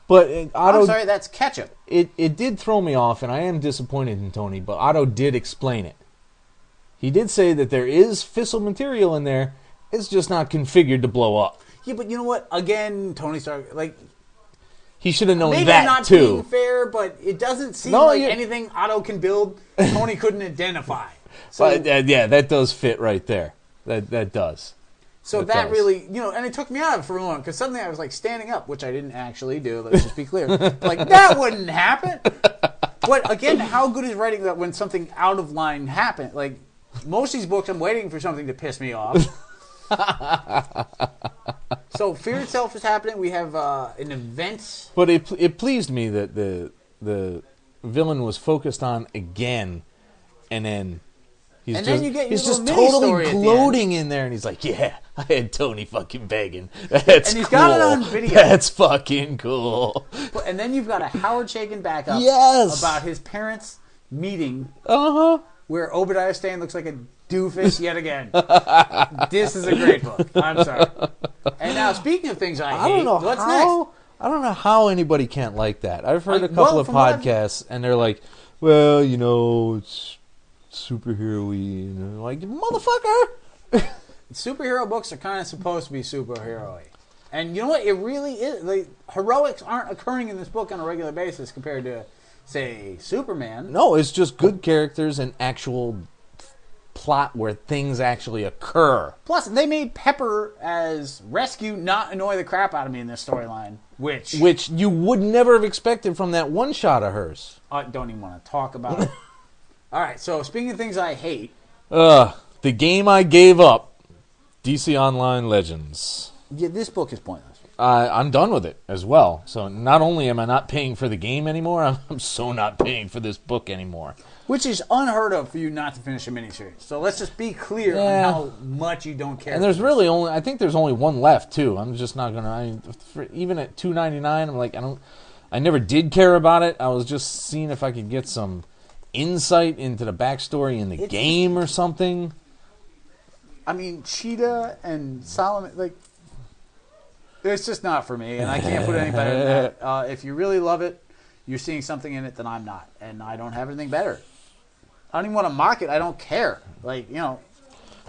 But Otto, I'm sorry, that's ketchup. it did throw me off, and I am disappointed in Tony, but Otto did explain it. He did say that there is fissile material in there. It's just not configured to blow up. Yeah, but you know what? Again, Tony Stark, He should have known maybe that not too. being fair, but it doesn't seem No, like you- anything Otto can build, Tony couldn't identify. But yeah, that does fit right there. That does. So It that does. really, and it took me out of it for a moment, because suddenly I was standing up, which I didn't actually do, let's just be clear. That wouldn't happen. But again, how good is writing that when something out of line happened? Most of these books, I'm waiting for something to piss me off. So Fear itself is happening. We have an event. But it pleased me that the villain was focused on again, and then He's And just, then you get your he's just little mini story totally at the gloating in there, and he's like, "Yeah, I had Tony fucking begging. That's And he's cool. got it on video. That's fucking cool." And then you've got a Howard Chaykin backup Yes. about his parents meeting Uh huh. where Obadiah Stane looks like a doofus yet again. This is a great book. I'm sorry. And now, speaking of things I hate, don't know what's how. next? I don't know how anybody can't like that. I've heard a Well, couple of from what I've- podcasts, and they're like, "Well, you know, it's superhero-y," and I'm like, "Motherfucker." Superhero books are kind of supposed to be superhero-y. And you know what? It really is. Like, heroics aren't occurring in this book on a regular basis compared to, say, Superman. No, it's just good characters and actual plot where things actually occur. Plus, they made Pepper as rescue not annoy the crap out of me in this storyline, Which you would never have expected from that one shot of hers. I don't even want to talk about it. All right, so speaking of things I hate, The game I gave up, DC Online Legends. yeah, this book is pointless. I'm done with it as well. So not only am I not paying for the game anymore, I'm so not paying for this book anymore. Which is unheard of for you not to finish a miniseries. So let's just be clear Yeah. on how much you don't care. And there's for really only, I think there's only one left too. I'm just not gonna. Even at $2.99, I'm like, I never did care about it. I was just seeing if I could get some insight into the backstory in the game or something. I mean, Cheetah and Solomon, like, it's just not for me, and I can't put it any better than that. If you really love it, you're seeing something in it that I'm not, and I don't have anything better. I don't even want to mock it. I don't care. Like, you know,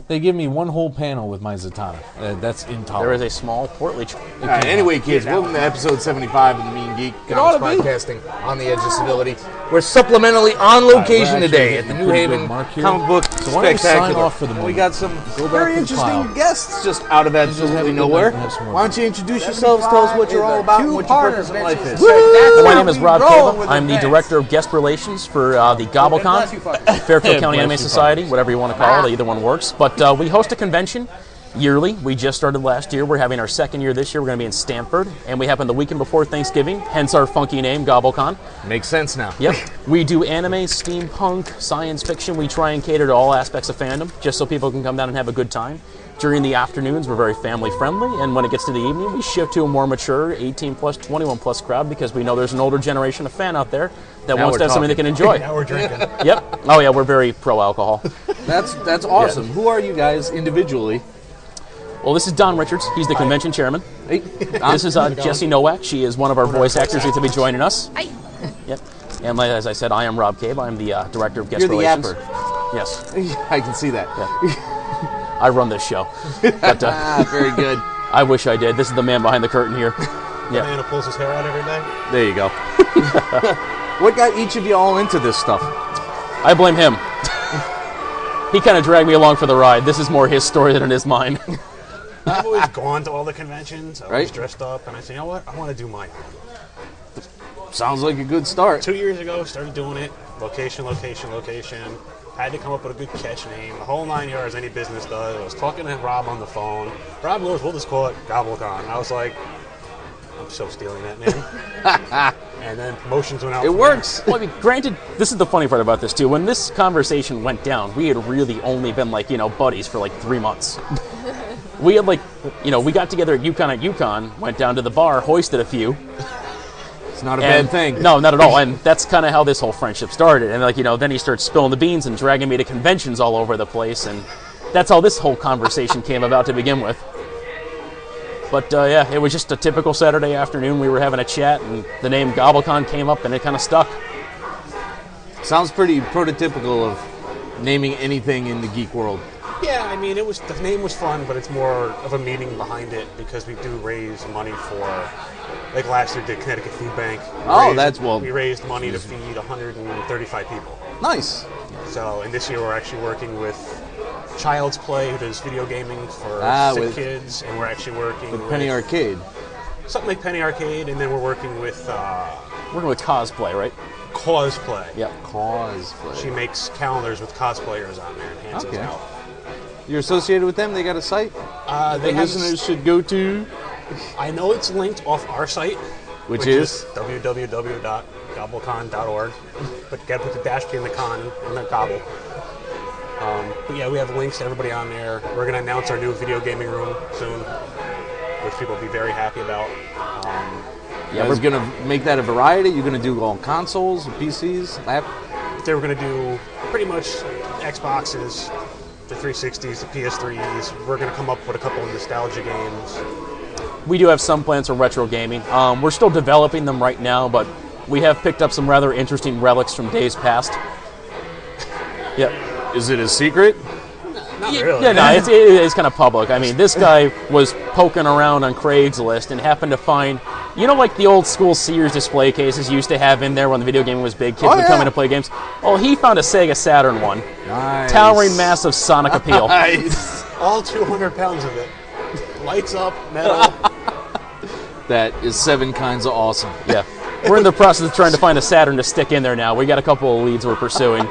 They give me one whole panel with my Zatanna. That's intolerable. There is a small portly. All right, anyway, kids, welcome to episode 75 of the Mean Geek ought Comics to be. Podcasting on the Edge of Civility. We're supplementally on location actually today getting at the a New pretty good Haven mark here. Comic Book So why don't we sign Spectacular. off for the And we moment? got some Go back very to the pile. interesting guests just out of absolutely have a good nowhere. night and have some more Why don't you introduce yourselves, tell us what you're all about and what your purpose in life is. My name is Rob Cable. I'm the director of guest relations for the Gobble-Con, Fairfield County Anime Bless you, Society, whatever you want to call it. Either one works. But we host a convention yearly. We just started last year. We're having our second year this year. We're going to be in Stamford, and we happen the weekend before Thanksgiving. Hence our funky name, Gobble-Con. Makes sense now. Yep. We do anime, steampunk, science fiction. We try and cater to all aspects of fandom, just so people can come down and have a good time. During the afternoons, we're very family friendly, and when it gets to the evening, we shift to a more mature 18 plus, 21 plus crowd because we know there's an older generation of fan out there that Now wants to we're have something they talking. can enjoy. Now we're drinking. Yep. Oh yeah, we're very pro alcohol. That's awesome. Who are you guys individually? Well, this is Don Richards. He's the convention chairman. Hey, This is Jessie Nowak. She is one of our voice actors who's to be joining us. Hi. Yep. And as I said, I am Rob Cave. I'm the director of guest you're the relations. yapper. Yes, I can see that. I run this show. But Very good. I wish I did. This is the man behind the curtain here. Yeah. Man who pulls his hair out every day. There you go. What got each of you all into this stuff? I blame him. He kind of dragged me along for the ride. This is more his story than it is mine. I've always gone to all the conventions. I was Right. dressed up, and I said, you know what? I want to do mine. Sounds like a good start. 2 years ago, started doing it. Location. Had to come up with a good catch name. The whole 9 yards any business does. I was talking to Rob on the phone. Rob goes, we'll just call it Gobble-Con. I was like, I'm so stealing that name. And then promotions went out. It from works. Well, I mean, granted, this is the funny part about this too. When this conversation went down, we had really only been buddies for 3 months. We had we got together at UConn, went down to the bar, hoisted a few. It's not a And- bad thing. No, not at all. And that's kind of how this whole friendship started. And then he starts spilling the beans and dragging me to conventions all over the place. And that's how this whole conversation came about to begin with. But yeah, it was just a typical Saturday afternoon. We were having a chat, and the name Gobble-Con came up, and it kind of stuck. Sounds pretty prototypical of naming anything in the geek world. Yeah, I mean, the name was fun, but it's more of a meaning behind it because we do raise money for, like last year did Connecticut Food Bank. We We raised money to feed 135 people. Nice. So, and this year we're actually working with Child's Play, who does video gaming for sick with- kids, and we're actually working with Penny Arcade. something like Penny Arcade, and then we're working with Working with cosplay, right? Cosplay. Yep. Cosplay. She makes calendars with cosplayers on there and hands Okay. those out. You're associated with them? They got a site? They The have listeners should go to, I know it's linked off our site, which is www.gobblecon.org. But you gotta put the dash P in the con and the gobble. But yeah, we have links to everybody on there. We're going to announce our new video gaming room soon, which people will be very happy about. Yeah, we're gonna make that a variety. You're gonna do all consoles, PCs, lap. They were going to do pretty much Xboxes, the 360s, the PS3s. We're going to come up with a couple of nostalgia games. We do have some plans for retro gaming. We're still developing them right now, but we have picked up some rather interesting relics from days past. Yep. Is it a secret? Not really. Yeah, no, it's kind of public. I mean, this guy was poking around on Craigslist and happened to find, like the old school Sears display cases you used to have in there when the video game was big. Kids would come in to play games. Oh, he found a Sega Saturn one. Nice. Towering, massive sonic appeal. Nice. All 200 pounds of it. Lights up, metal. That is 7 kinds of awesome. Yeah. We're in the process of trying to find a Saturn to stick in there now. We got a couple of leads we're pursuing.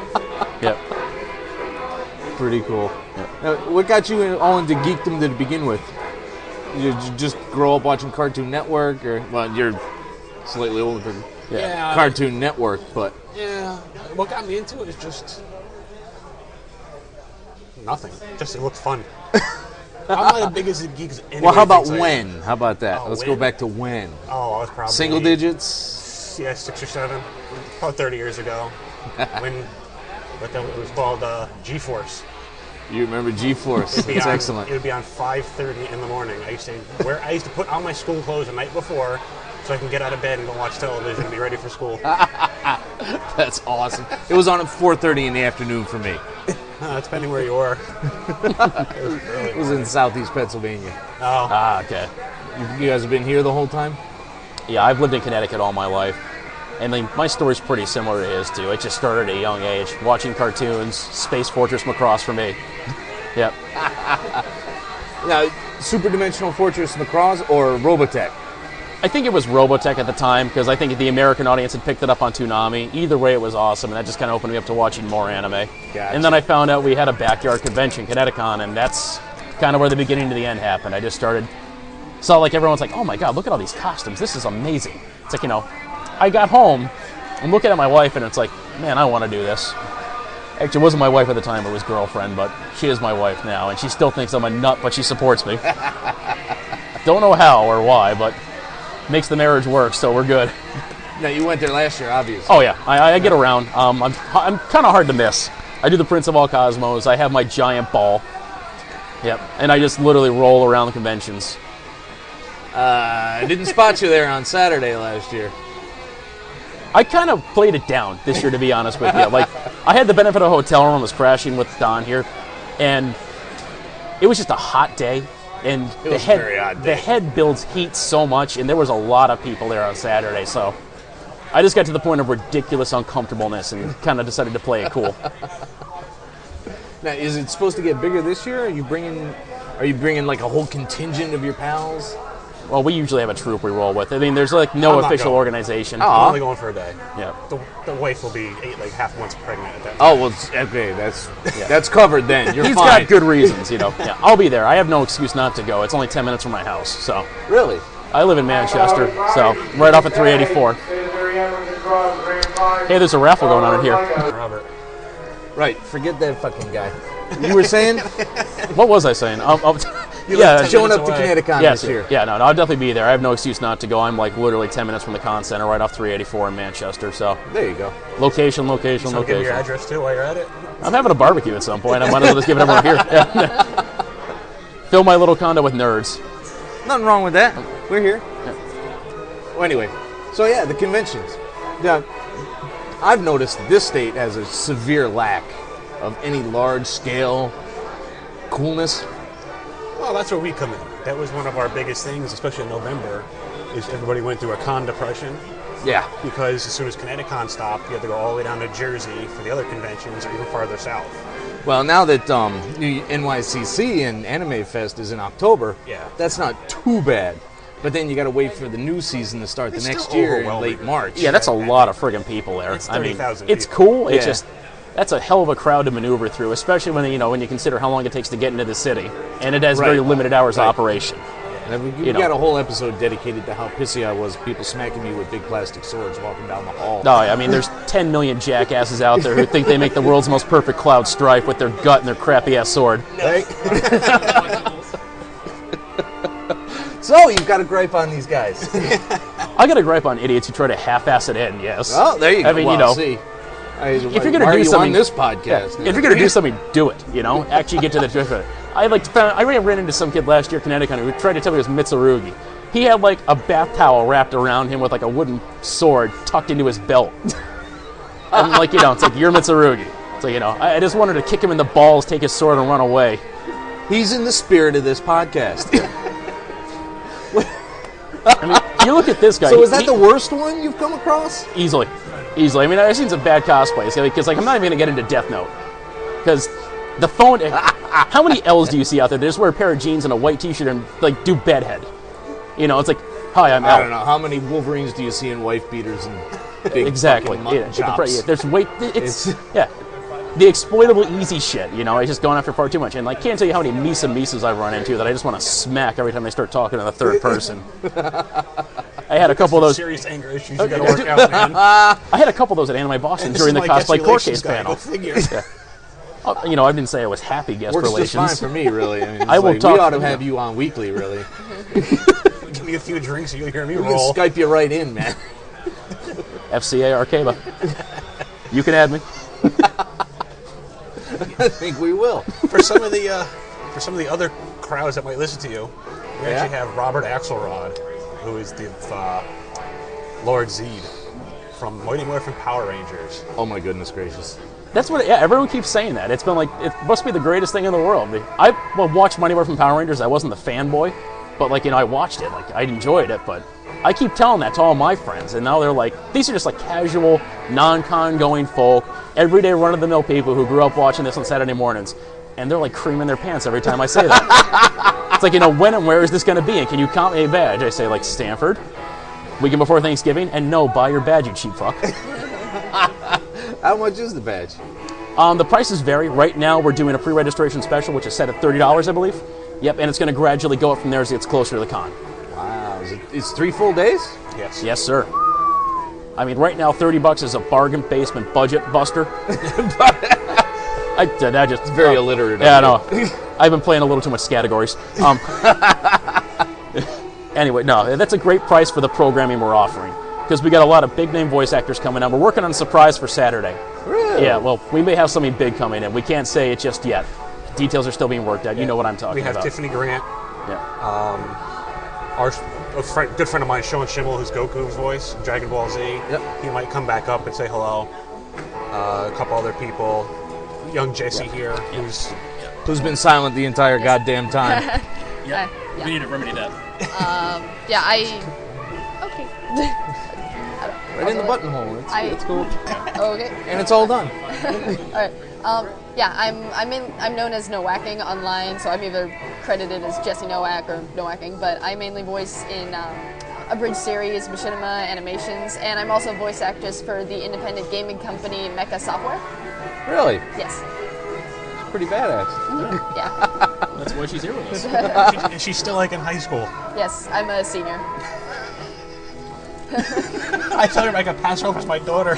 Yep. Pretty cool. Now, what got you all into geekdom to begin with? Did you just grow up watching Cartoon Network, or well, you're slightly older than Cartoon Network, but yeah, what got me into it is just nothing. Just it looked fun. I'm not as big as the geeks. well, how about when? How about that? Let's go when? back to when. Oh, I was probably Single digits. Yeah, 6 or 7, probably 30 years ago, when it was called G-Force. You remember G-Force? That's excellent. It would be on 5:30 in the morning. I used to put on my school clothes the night before so I can get out of bed and go watch television and be ready for school. That's awesome. It was on at 4:30 in the afternoon for me. Depending where you were. It was in southeast Pennsylvania. Oh. Ah, okay. You guys have been here the whole time? Yeah, I've lived in Connecticut all my life. And my story's pretty similar to his, too. It just started at a young age, watching cartoons, Space Fortress Macross for me. Yep. Now, Super Dimensional Fortress Macross or Robotech? I think it was Robotech at the time, because I think the American audience had picked it up on Toonami. Either way, it was awesome, and that just kind of opened me up to watching more anime. Gotcha. And then I found out we had a backyard convention, Connecticut, and that's kind of where the beginning to the end happened. I just saw like everyone's like, oh my god, look at all these costumes. This is amazing. It's like, I got home, I'm looking at my wife, and it's like, man, I want to do this. Actually, it wasn't my wife at the time, it was girlfriend, but she is my wife now, and she still thinks I'm a nut, but she supports me. Don't know how or why, but makes the marriage work, so we're good. Now, you went there last year, obviously. Oh yeah, I get around. I'm kind of hard to miss. I do the Prince of All Cosmos, I have my giant ball. Yep, and I just literally roll around the conventions. I didn't spot you there on Saturday last year. I kind of played it down this year, to be honest with you. Like, I had the benefit of a hotel room, was crashing with Don here, and it was just a hot day. And a very hot day. The head builds heat so much, and there was a lot of people there on Saturday, so I just got to the point of ridiculous uncomfortableness and kind of decided to play it cool. Now, is it supposed to get bigger this year? Are you bringing like a whole contingent of your pals? Well, we usually have a troop we roll with. I mean, there's like no I'm not official going. organization. I'm only going for a day. Yeah. The wife will be half months pregnant at that time. Oh, well, okay, that's covered then. You're He's fine. got good reasons, Yeah, I'll be there. I have no excuse not to go. It's only 10 minutes from my house, so. Really? I live in Manchester, so right off at 384. Hey, there's a raffle going on in here. Robert. Right, forget that fucking guy. You were saying? What was I saying? Showing up to Connecticut this year. Yeah, no, I'll definitely be there. I have no excuse not to go. I'm like literally 10 minutes from the con center, right off 384 in Manchester. So there you go. Location. So give me your address too while you're at it. I'm having a barbecue at some point. I might as well just give it everyone here. Yeah. Fill my little condo with nerds. Nothing wrong with that. We're here. Yeah. Well, anyway, so yeah, the conventions. Now, I've noticed this state has a severe lack of any large-scale coolness. Well, that's where we come in. That was one of our biggest things, especially in November, is everybody went through a con depression. Yeah. Because as soon as Connecticut stopped, you had to go all the way down to Jersey for the other conventions or even farther south. Well, now that NYCC and Anime Fest is in October, yeah, that's not too bad. But then you got to wait for the new season to start the next year in late March. Yeah, that's a lot of friggin' people there. It's 30,000 it's people. Cool. It's just that's a hell of a crowd to maneuver through, especially when you consider how long it takes to get into the city, and it has very limited hours of operation. We got a whole episode dedicated to how pissy I was, people smacking me with big plastic swords walking down the hall. No, I mean, there's 10 million jackasses out there who think they make the world's most perfect Cloud Strife with their gut and their crappy-ass sword. Right? So, you've got a gripe on these guys. I got a gripe on idiots who try to half-ass it in, yes. Oh, there you go. I mean, see. If you're going to do something on this podcast, if you're going to do something, do it. Actually get to the truth of it. I ran into some kid last year in Connecticut who tried to tell me it was Mitsurugi. He had like a bath towel wrapped around him with like a wooden sword tucked into his belt. I'm like, it's like you're Mitsurugi. It's like, I just wanted to kick him in the balls, take his sword, and run away. He's in the spirit of this podcast. I mean, you look at this guy. So is that the worst one you've come across? Easily. I mean, I've seen some bad cosplays because I'm not even gonna get into Death Note because the phone. How many L's do you see out there? They just wear a pair of jeans and a white T-shirt and like do bedhead. It's like, hi, I'm L. I don't know. How many Wolverines do you see in wife beaters and big exactly? Mutton chops? There's weight. The exploitable easy shit. It's just going after far too much. And I can't tell you how many Misas I've run into that I just want to smack every time they start talking in the third person. I had a couple of those serious anger issues you got to work out, man. I had a couple of those at Anime Boston during the cosplay court case panel. Go figure. I didn't say I was happy guest Works relations. just fine for me, really. I mean, I will talk. We ought to have you on weekly, really. Give me a few drinks, and you'll hear me We roll. can Skype you right in, man. FCA Arcaba. You can add me. I think we will. For some of the other crowds that might listen to you, we actually have Robert Axelrod, who is the Lord Zed from Mighty Morphin Power Rangers. Oh my goodness gracious. That's what. Yeah, everyone keeps saying that. It's been like it must be the greatest thing in the world. I watched Mighty Morphin Power Rangers. I wasn't the fanboy, but I watched it. I enjoyed it. But I keep telling that to all my friends, and now they're like, these are just like casual, non-con going folk, everyday run-of-the-mill people who grew up watching this on Saturday mornings, and they're like creaming their pants every time I say that. It's like, when and where is this going to be? And can you count me a badge? I say, like, Stanford, weekend before Thanksgiving, and no, buy your badge, you cheap fuck. How much is the badge? The prices vary. Right now, we're doing a pre-registration special, which is set at $30, I believe. Yep, and it's going to gradually go up from there as it gets closer to the con. Wow, it's 3 full days? Yes. Yes, sir. I mean, right now, $30 is a bargain basement budget buster. It's very illiterate. Yeah, I know. I've been playing a little too much categories. Anyway, no, that's a great price for the programming we're offering. Because we got a lot of big-name voice actors coming out. We're working on a surprise for Saturday. Really? Yeah, well, we may have something big coming in. We can't say it just yet. Details are still being worked out. You know what I'm talking about. We have Tiffany Grant. Yeah. Good friend of mine, Sean Schimmel, who's Goku's voice, Dragon Ball Z. Yep. He might come back up and say hello. A couple other people. Young Jesse here, Who's been silent the entire goddamn time. Yeah. We need to remedy that. Okay. Right in the buttonhole. It's cool. Okay. And it's all done. All right. I'm known as Nowacking online, so I'm either credited as Jesse Nowak or Nowacking, but I mainly voice in abridged series, Machinima Animations, and I'm also voice actress for the independent gaming company Mecha Software. Really? Yes. It's pretty badass. Yeah. That's why she's here with us. And she's still in high school. Yes, I'm a senior. I told her I could pass her over to my daughter.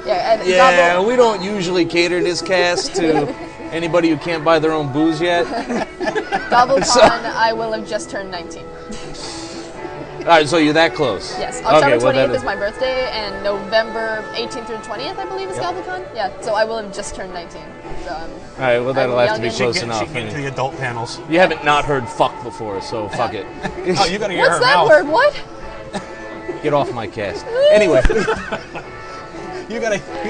Yeah, we don't usually cater this cast to anybody who can't buy their own booze yet. Gobble-Con, I will have just turned 19. All right, so you're that close. Yes, October 20th is is my birthday, and November 18th through 20th, I believe, is Gobble-Con. Yeah, so I will have just turned 19. So all right, well, that'll have to be close She enough. can get into the adult panels. You haven't not heard fuck before, so fuck it. Oh, you gotta hear What's her that mouth. word? What? Get off my cast. Anyway. You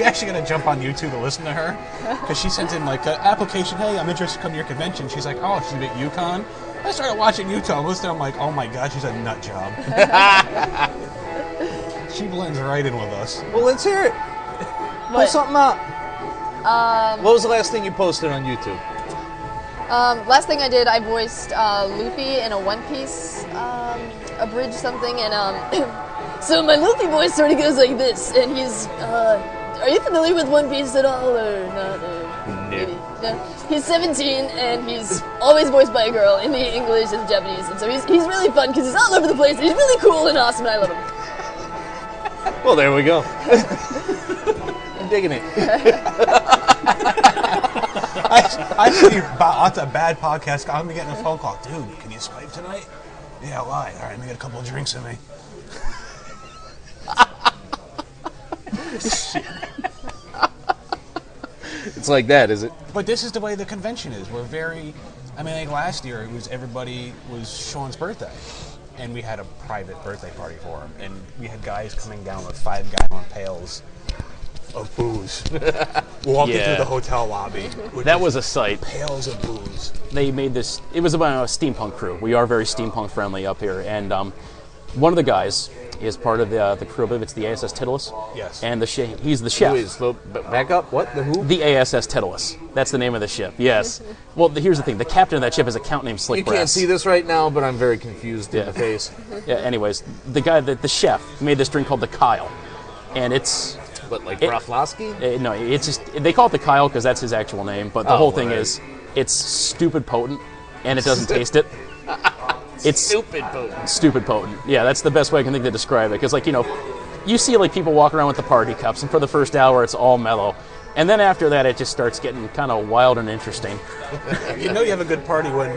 actually gotta jump on YouTube to listen to her, because she sent in like an application. Hey, I'm interested to come to your convention. She's like, oh, she's at UConn. I started watching YouTube. Listening, I'm like, oh my god, she's a nut job. She blends right in with us. Well, let's hear it. Pull something out. What was the last thing you posted on YouTube? Last thing I did, I voiced Luffy in a One Piece abridged something, and so my Luffy voice sort of goes like this, and he's, are you familiar with One Piece at all, or not? No. He's 17 and he's always voiced by a girl in the English and Japanese, and so he's really fun because he's all over the place. And he's really cool and awesome, and I love him. Well, there we go. I'm digging it. I see lots of bad podcasts. I'm getting a phone call. Dude, can you Skype tonight? Yeah, why? All right, let me get a couple of drinks in me. It's like that, is it? But this is the way the convention is. We're very... I mean, like last year, it was Sean's birthday. And we had a private birthday party for him. And we had guys coming down with 5-gallon pails of booze. Walking through the hotel lobby. That was a sight. Pails of booze. They made this. It was about a steampunk crew. We are very steampunk friendly up here, and one of the guys is part of the crew. I believe it's the ASS Titulus. Yes. And he's the chef. Wait, slow, back up. What? The who? The ASS Titulus. That's the name of the ship. Yes. Well, here's the thing. The captain of that ship is a count named Slick You Brass. can't see this right now, but I'm very confused in the face. Yeah. Anyways, the guy, the chef, made this drink called the Kyle, and it's. But like Broflovsky? No, it's just they call it the Kyle because that's his actual name. But the whole thing right. is, it's stupid potent, and it doesn't taste it. It's Stupid potent. stupid potent. Yeah, that's the best way I can think to describe it. Because, like, you see, like, people walk around with the party cups, and for the first hour, it's all mellow. And then after that, it just starts getting kind of wild and interesting. You know you have a good party when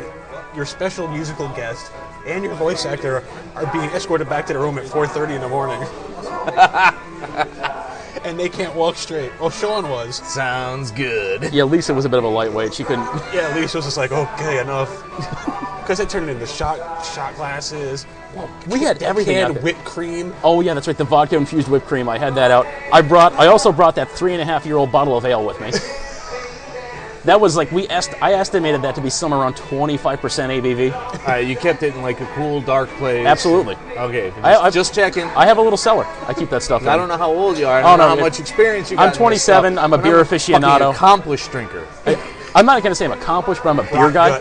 your special musical guest and your voice actor are being escorted back to the room at 4:30 in the morning. And they can't walk straight. Well, Sean was. Sounds good. Yeah, Lisa was a bit of a lightweight. She couldn't... Yeah, Lisa was just like, okay, enough. Because they turned it into shot glasses. We had everything out Canned there. whipped cream. Oh, yeah, that's right. The vodka-infused whipped cream. I had that out. I also brought that 3.5-year-old bottle of ale with me. That was like, I estimated that to be somewhere around 25% ABV. You kept it in like a cool, dark place. Absolutely. Okay, just checking. I have a little cellar. I keep that stuff in. I don't know how old you are. I don't know how much experience you got. I'm 27. I'm a beer aficionado. Fucking accomplished drinker. I'm not going to say I'm accomplished, but I'm a beer guy.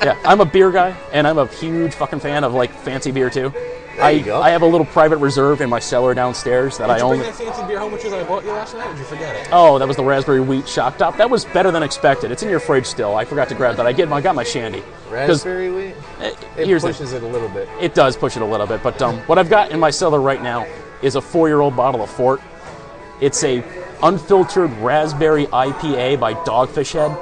Yeah, I'm a beer guy, and I'm a huge fucking fan of like fancy beer too. There you go. I have a little private reserve in my cellar downstairs that I Did you own. bring that fancy beer home, which I bought you last night, or did you forget it? Oh, that was the raspberry wheat shock top. That was better than expected. It's in your fridge still. I forgot to grab that. I got my shandy. 'Cause, Raspberry wheat? It here's pushes it a little bit. It does push it a little bit, but what I've got in my cellar right now is a 4-year-old bottle of Fort. It's a unfiltered raspberry IPA by Dogfish Head,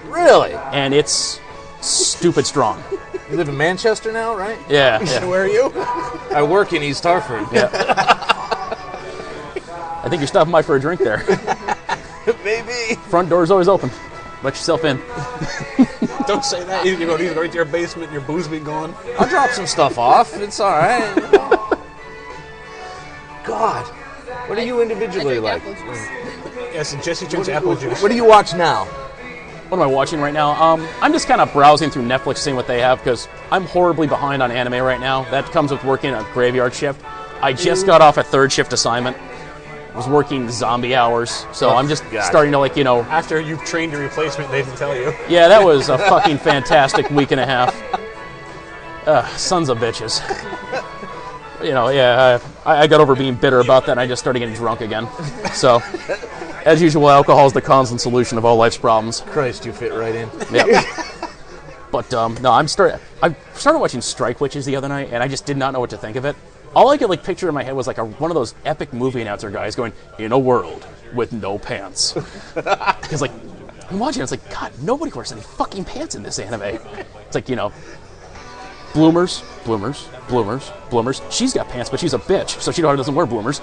Really? and it's stupid strong. You live in Manchester now, right? Yeah. Where are you? I work in East Hartford. Yeah. I think you're stopping by for a drink there. Maybe. Front door's always open. Let yourself in. Don't say that. You go right to your basement, your booze be gone. I'll drop some stuff off. It's all right. God, what are you individually like? Yes, and Jesse drinks apple juice. What do you watch now? What am I watching right now? I'm just kind of browsing through Netflix, seeing what they have, because I'm horribly behind on anime right now. That comes with working a graveyard shift. I just got off a 3rd shift assignment. I was working zombie hours, so I'm just starting to, After you've trained your replacement, they didn't tell you. Yeah, that was a fucking fantastic week and a half. Sons of bitches. I got over being bitter about that, and I just started getting drunk again. So, as usual, alcohol is the constant solution of all life's problems. Christ, you fit right in. Yeah. But no, I started watching Strike Witches the other night, and I just did not know what to think of it. All I could picture in my head was one of those epic movie announcer guys going, "In a world with no pants." Because I'm watching, it's like, God, nobody wears any fucking pants in this anime. It's like, bloomers. She's got pants, but she's a bitch, so she doesn't wear bloomers.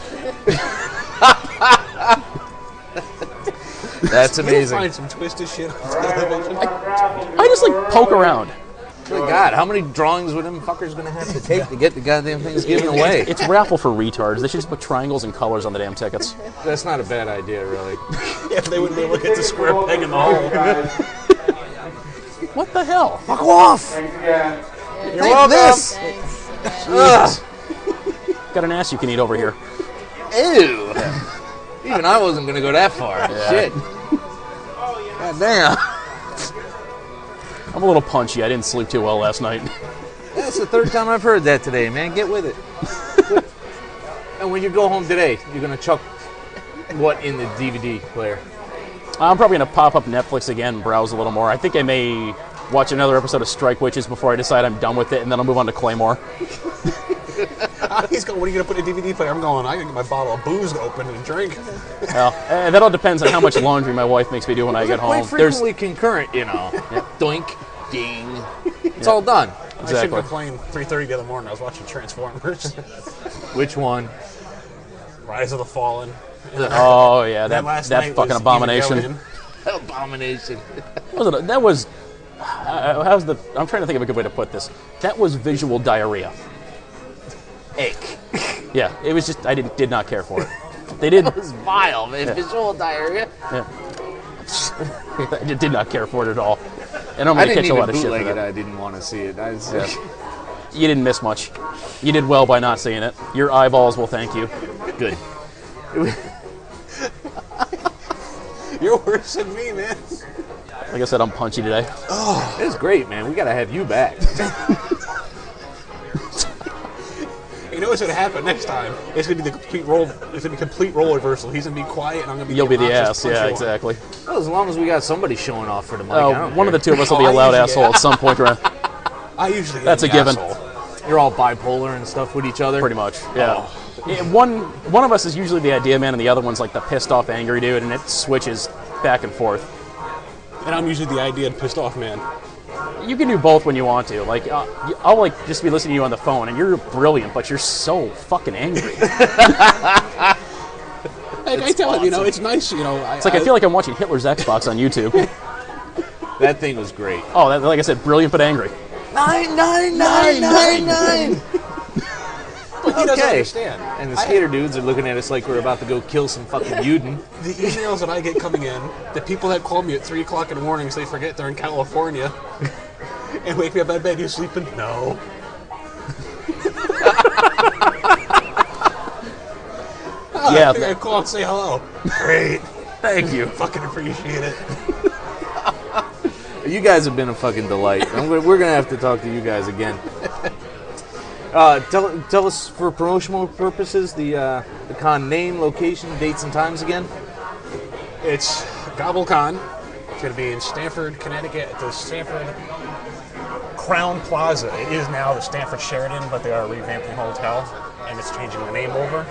That's amazing. Find some twisted shit on television. I just poke around. Good God, how many drawings would them fuckers gonna have to take to get the goddamn things given away? It's raffle for retards. They should just put triangles and colors on the damn tickets. That's not a bad idea, really. Yeah, they wouldn't be able to get the square peg in the hole. What the hell? Fuck off! You're welcome. This. Got an ass you can eat over here. Ew. Even I wasn't gonna go that far. Yeah. Shit. God damn. I'm a little punchy. I didn't sleep too well last night. That's the 3rd time I've heard that today, man. Get with it. And when you go home today, you're gonna chuck what in the DVD player? I'm probably going to pop up Netflix again and browse a little more. I think I may watch another episode of Strike Witches before I decide I'm done with it, and then I'll move on to Claymore. He's going, what are you going to put in a DVD player? I'm going, I can get my bottle of booze to open and drink. Well, that all depends on how much laundry my wife makes me do when I get home. Quite frequently concurrent, you know. Doink, ding. It's all done. I shouldn't have playing 3:30 the other morning. I was watching Transformers. Which one? Rise of the Fallen. Oh, yeah, that fucking was abomination. Abomination. That was... I'm trying to think of a good way to put this. That was visual diarrhea. Ache. Yeah, it was just... I did not care for it. They did... It was vile, man. Visual diarrhea. Yeah. I did not care for it at all. And I'm going to catch a lot of shit for that. I didn't want to see it. You didn't miss much. You did well by not seeing it. Your eyeballs will thank you. Good. You're worse than me, man. Like I said, I'm punchy today. Oh, it's great, man. We got to have you back. You know what's going to happen next time? It's going to be the complete role. It's going to be complete role reversal. He's going to be quiet, and I'm going to be. You'll be the ass. Yeah, exactly. Well, as long as we got somebody showing off for the mic. One of the two of us will be a loud asshole at some point. I usually. That's a given. Asshole. You're all bipolar and stuff with each other. Pretty much. Yeah. One of us is usually the idea man, and the other one's like the pissed off, angry dude, and it switches back and forth. And I'm usually the idea and pissed off man. You can do both when you want to. Like, I'll like just be listening to you on the phone, and you're brilliant, but you're so fucking angry. I tell him, it's nice, It's like I feel like I'm watching Hitler's Xbox on YouTube. That thing was great. Oh, like I said, brilliant but angry. 99999. But he doesn't understand. And the skater dudes are looking at us like we're about to go kill some fucking Uden. The emails that I get coming in, the people that call me at 3 o'clock in the morning, they forget they're in California, and wake me up out of bed. You sleeping? No. Yeah. I think I call and say hello. Great. Thank you. Fucking appreciate it. You guys have been a fucking delight. We're going to have to talk to you guys again. Tell us, for promotional purposes, the con name, location, dates, and times again. It's Gobble-Con. It's going to be in Stamford, Connecticut, at the Stamford Crown Plaza. It is now the Stamford Sheraton, but they are revamping the hotel, and it's changing the name over.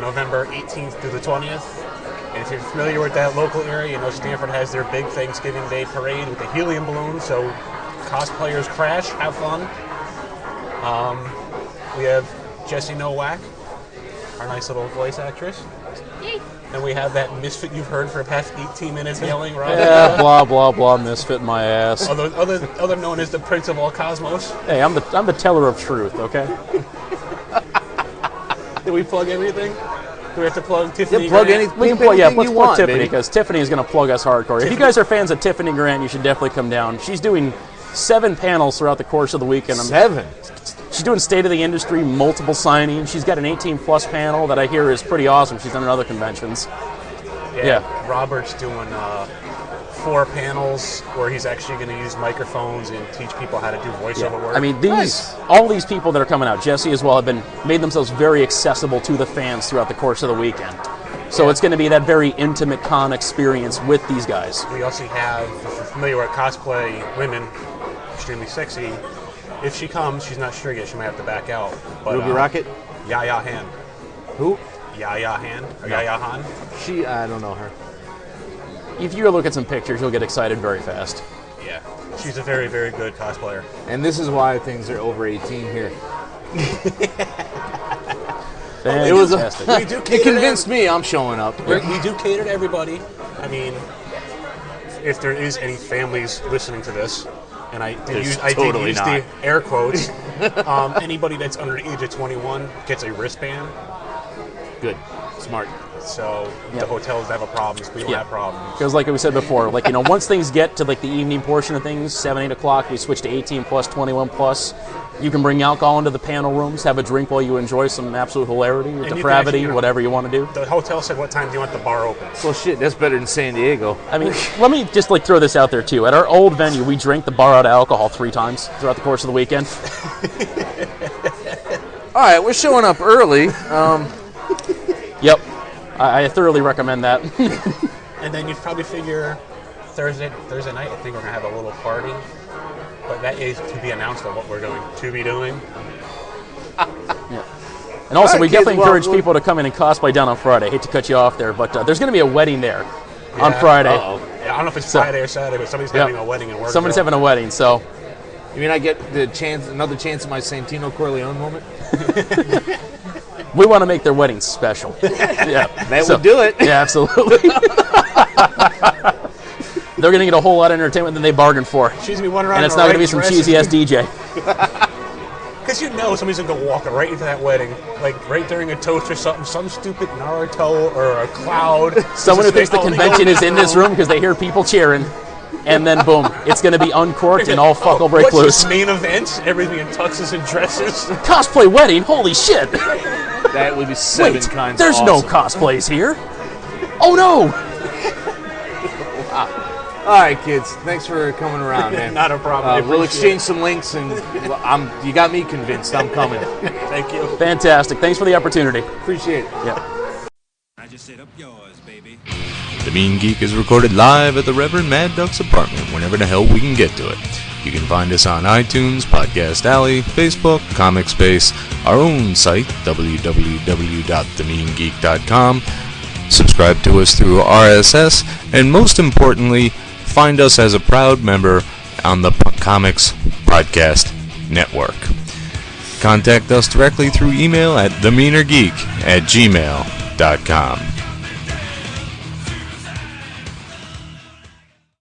November 18th through the 20th. And if you're familiar with that local area, you know Stamford has their big Thanksgiving Day parade with the helium balloons, so cosplayers crash, have fun. We have Jessie Nowak, our nice little voice actress. Yay. Then we have that misfit you've heard for the past 18 minutes yelling, Rob. Yeah, blah blah blah, misfit my ass. Other known as the Prince of all Cosmos. Hey, I'm the teller of truth, okay? Did we plug everything? Do we have to plug Tiffany? Yeah, plug Grant? anything. We can plug, let's plug want, Tiffany, baby. because Tiffany is going to plug us hardcore. If you guys are fans of Tiffany Grant, you should definitely come down. She's doing 7 panels throughout the course of the weekend. 7? She's doing State of the Industry, multiple signings. She's got an 18-plus panel that I hear is pretty awesome. She's done at other conventions. Yeah. Robert's doing 4 panels where he's actually going to use microphones and teach people how to do voiceover work. I mean, all these people that are coming out, Jesse as well, have made themselves very accessible to the fans throughout the course of the weekend. So it's going to be that very intimate con experience with these guys. We also have, if you're familiar with cosplay women, extremely sexy. If she comes, she's not sure yet. She might have to back out. But, Ruby Rocket? Yaya Han. Who? Yaya Han? Or Yaya Han? I don't know her. If you look at some pictures, you'll get excited very fast. Yeah. She's a very, very good cosplayer. And this is why things are over 18 here. It was fantastic. It convinced me I'm showing up. We do cater to everybody. I mean, if there is any families listening to this, and I did use the air quotes, anybody that's under the age of 21 gets a wristband. Good. Smart. So the hotels have a problem. We don't have problems. Because like we said before, once things get to the evening portion of things, 7, 8 o'clock, we switch to 18 plus, 21 plus. You can bring alcohol into the panel rooms, have a drink while you enjoy some absolute hilarity, or depravity, whatever you want to do. The hotel said, what time do you want the bar open? Well, shit, that's better than San Diego. I mean, let me just throw this out there too. At our old venue, we drank the bar out of alcohol 3 times throughout the course of the weekend. All right, we're showing up early. Yep. I thoroughly recommend that. And then you'd probably figure Thursday night, I think we're going to have a little party. But that is to be announced of what we're going to be doing. And also, All right, we definitely kids, encourage people to come in and cosplay down on Friday. I hate to cut you off there, but there's going to be a wedding there on Friday. Yeah, I don't know if it's Friday or Saturday, but somebody's having a wedding in work. Somebody's having a wedding, so... You mean I get another chance of my Santino Corleone moment? We want to make their wedding special. Yeah, That would do it. Yeah, absolutely. They're going to get a whole lot of entertainment than they bargained for. She's going to be one around And it's not going to be some cheesy-ass DJ. Because you know somebody's going to walk right into that wedding, like right during a toast or something, some stupid Naruto or a cloud. Someone who thinks the convention is in this room because they hear people cheering. And then, boom, it's going to be uncorked and all fuck will break what's loose. This main event? Everything in tuxes and dresses. Cosplay wedding? Holy shit. That would be seven Wait, kinds there's of no awesome. cosplays here. Oh, no. All right, kids. Thanks for coming around, man. Not a problem. We'll exchange some links, and you got me convinced. I'm coming. Thank you. Fantastic. Thanks for the opportunity. Appreciate it. Yeah. I just set up yours, baby. The Mean Geek is recorded live at the Reverend Mad Duck's apartment whenever the hell we can get to it. You can find us on iTunes, Podcast Alley, Facebook, Comic Space, our own site, www.themeangeek.com. Subscribe to us through RSS, and most importantly, find us as a proud member on the Comics Podcast Network. Contact us directly through email at themeanergeek@gmail.com.